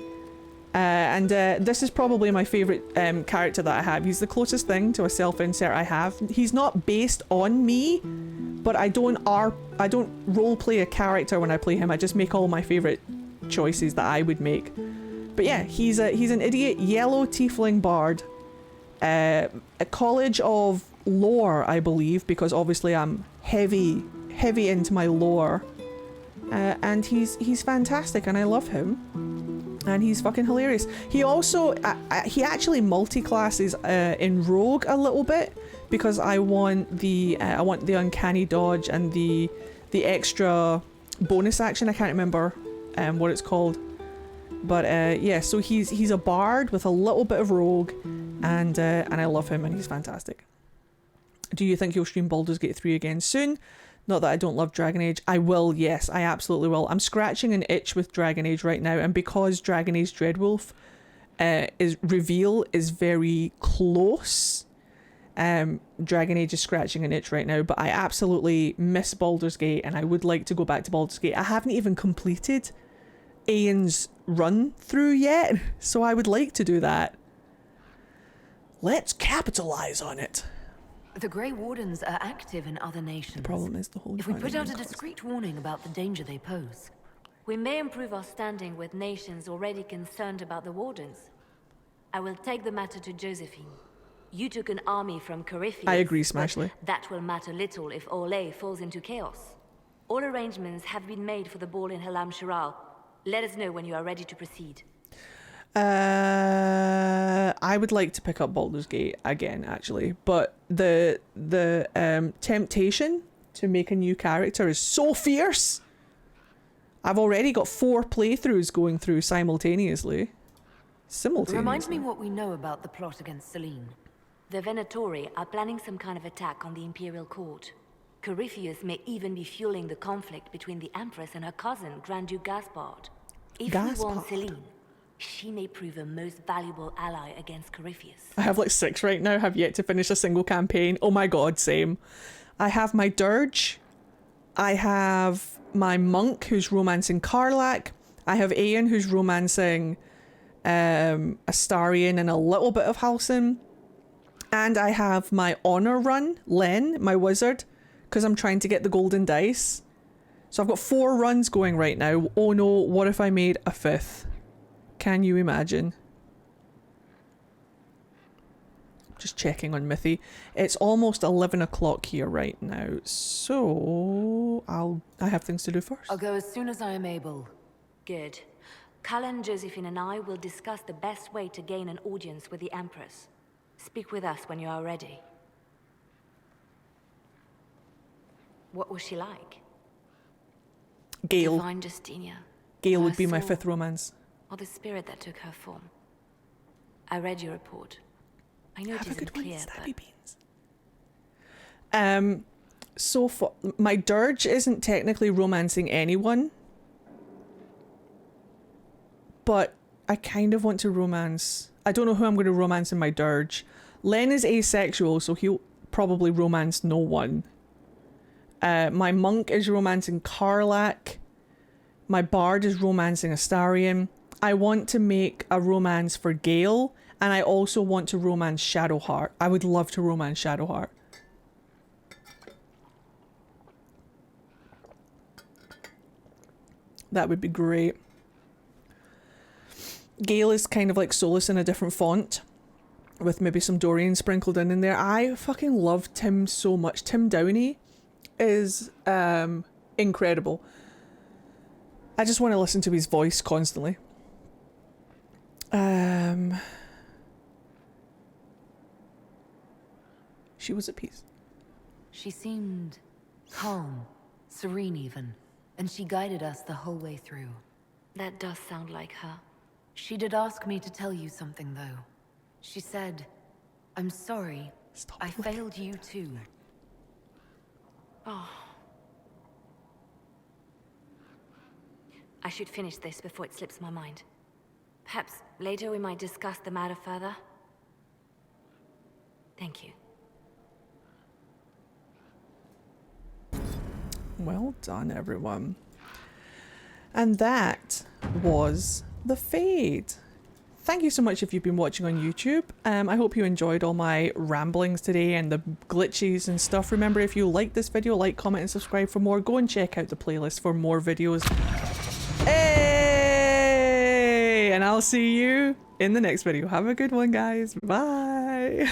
And this is probably my favourite character that I have. He's the closest thing to a self-insert I have. He's not based on me, but I don't roleplay a character when I play him. I just make all my favourite choices that I would make. But yeah, he's an idiot yellow tiefling bard. A college of lore, I believe, because obviously I'm heavy into my lore. And he's fantastic, and I love him. And he's fucking hilarious. He also he actually multi-classes in rogue a little bit, because I want the uncanny dodge and the extra bonus action. I can't remember what it's called, but yeah. So he's a bard with a little bit of rogue, and I love him, and he's fantastic. Do you think you'll stream Baldur's Gate 3 again soon? Not that I don't love Dragon Age. I will, yes, I absolutely will. I'm scratching an itch with Dragon Age right now, and because Dragon Age Dreadwolf reveal is very close, Dragon Age is scratching an itch right now, but I absolutely miss Baldur's Gate, and I would like to go back to Baldur's Gate. I haven't even completed Ian's run through yet, so I would like to do that. Let's capitalize on it. The Grey Wardens are active in other nations. The problem is the whole. If we put out a discreet warning about the danger they pose, we may improve our standing with nations already concerned about the Wardens. I will take the matter to Josephine. You took an army from Corypheus. I agree, Smashley. That will matter little if Orlais falls into chaos. All arrangements have been made for the ball in Halam Shiral. Let us know when you are ready to proceed. I would like to pick up Baldur's Gate again, actually, but the temptation to make a new character is so fierce. I've already got 4 playthroughs going through simultaneously. Remind me what we know about the plot against Selene. The Venatori are planning some kind of attack on the Imperial Court. Corypheus may even be fueling the conflict between the Empress and her cousin, Grand Duke Gaspard. If we warn Selene, she may prove a most valuable ally against Corypheus. I have like 6 right now, have yet to finish a single campaign. Oh my god, same. I have my Dirge. I have my monk who's romancing Karlach. I have Aeon who's romancing Astarion and a little bit of Halsin. And I have my honor run, Len, my wizard, because I'm trying to get the golden dice. So I've got 4 runs going right now. Oh no, what if I made a 5th? Can you imagine? Just checking on Mythy. It's almost 11 o'clock here right now, so I have things to do first. I'll go as soon as I am able. Good. Cullen, Josephine and I will discuss the best way to gain an audience with the Empress. Speak with us when you are ready. What was she like? Gale. Divine Justinia. Gale would be my 5th romance. Or the spirit that took her form. I read your report. I know it isn't clear, but... So for my Dirge isn't technically romancing anyone, but I kind of want to romance. I don't know who I'm going to romance in my Dirge. Len is asexual, so he'll probably romance no one. My monk is romancing Karlach. My bard is romancing Astarion. I want to make a romance for Gale, and I also want to romance Shadowheart. I would love to romance Shadowheart. That would be great. Gale is kind of like Solus in a different font, with maybe some Dorian sprinkled in there. I fucking love Tim so much. Tim Downey is incredible. I just want to listen to his voice constantly. She was at peace. She seemed calm, serene even, and she guided us the whole way through. That does sound like her. She did ask me to tell you something, though. She said, I'm sorry. I failed you too. Oh. I should finish this before it slips my mind. Perhaps later we might discuss the matter further. Thank you. Well done, everyone. And that was The Fade. Thank you so much if you've been watching on YouTube. I hope you enjoyed all my ramblings today and the glitches and stuff. Remember, if you like this video, like, comment, and subscribe for more. Go and check out the playlist for more videos. Hey! And I'll see you in the next video. Have a good one, guys. Bye!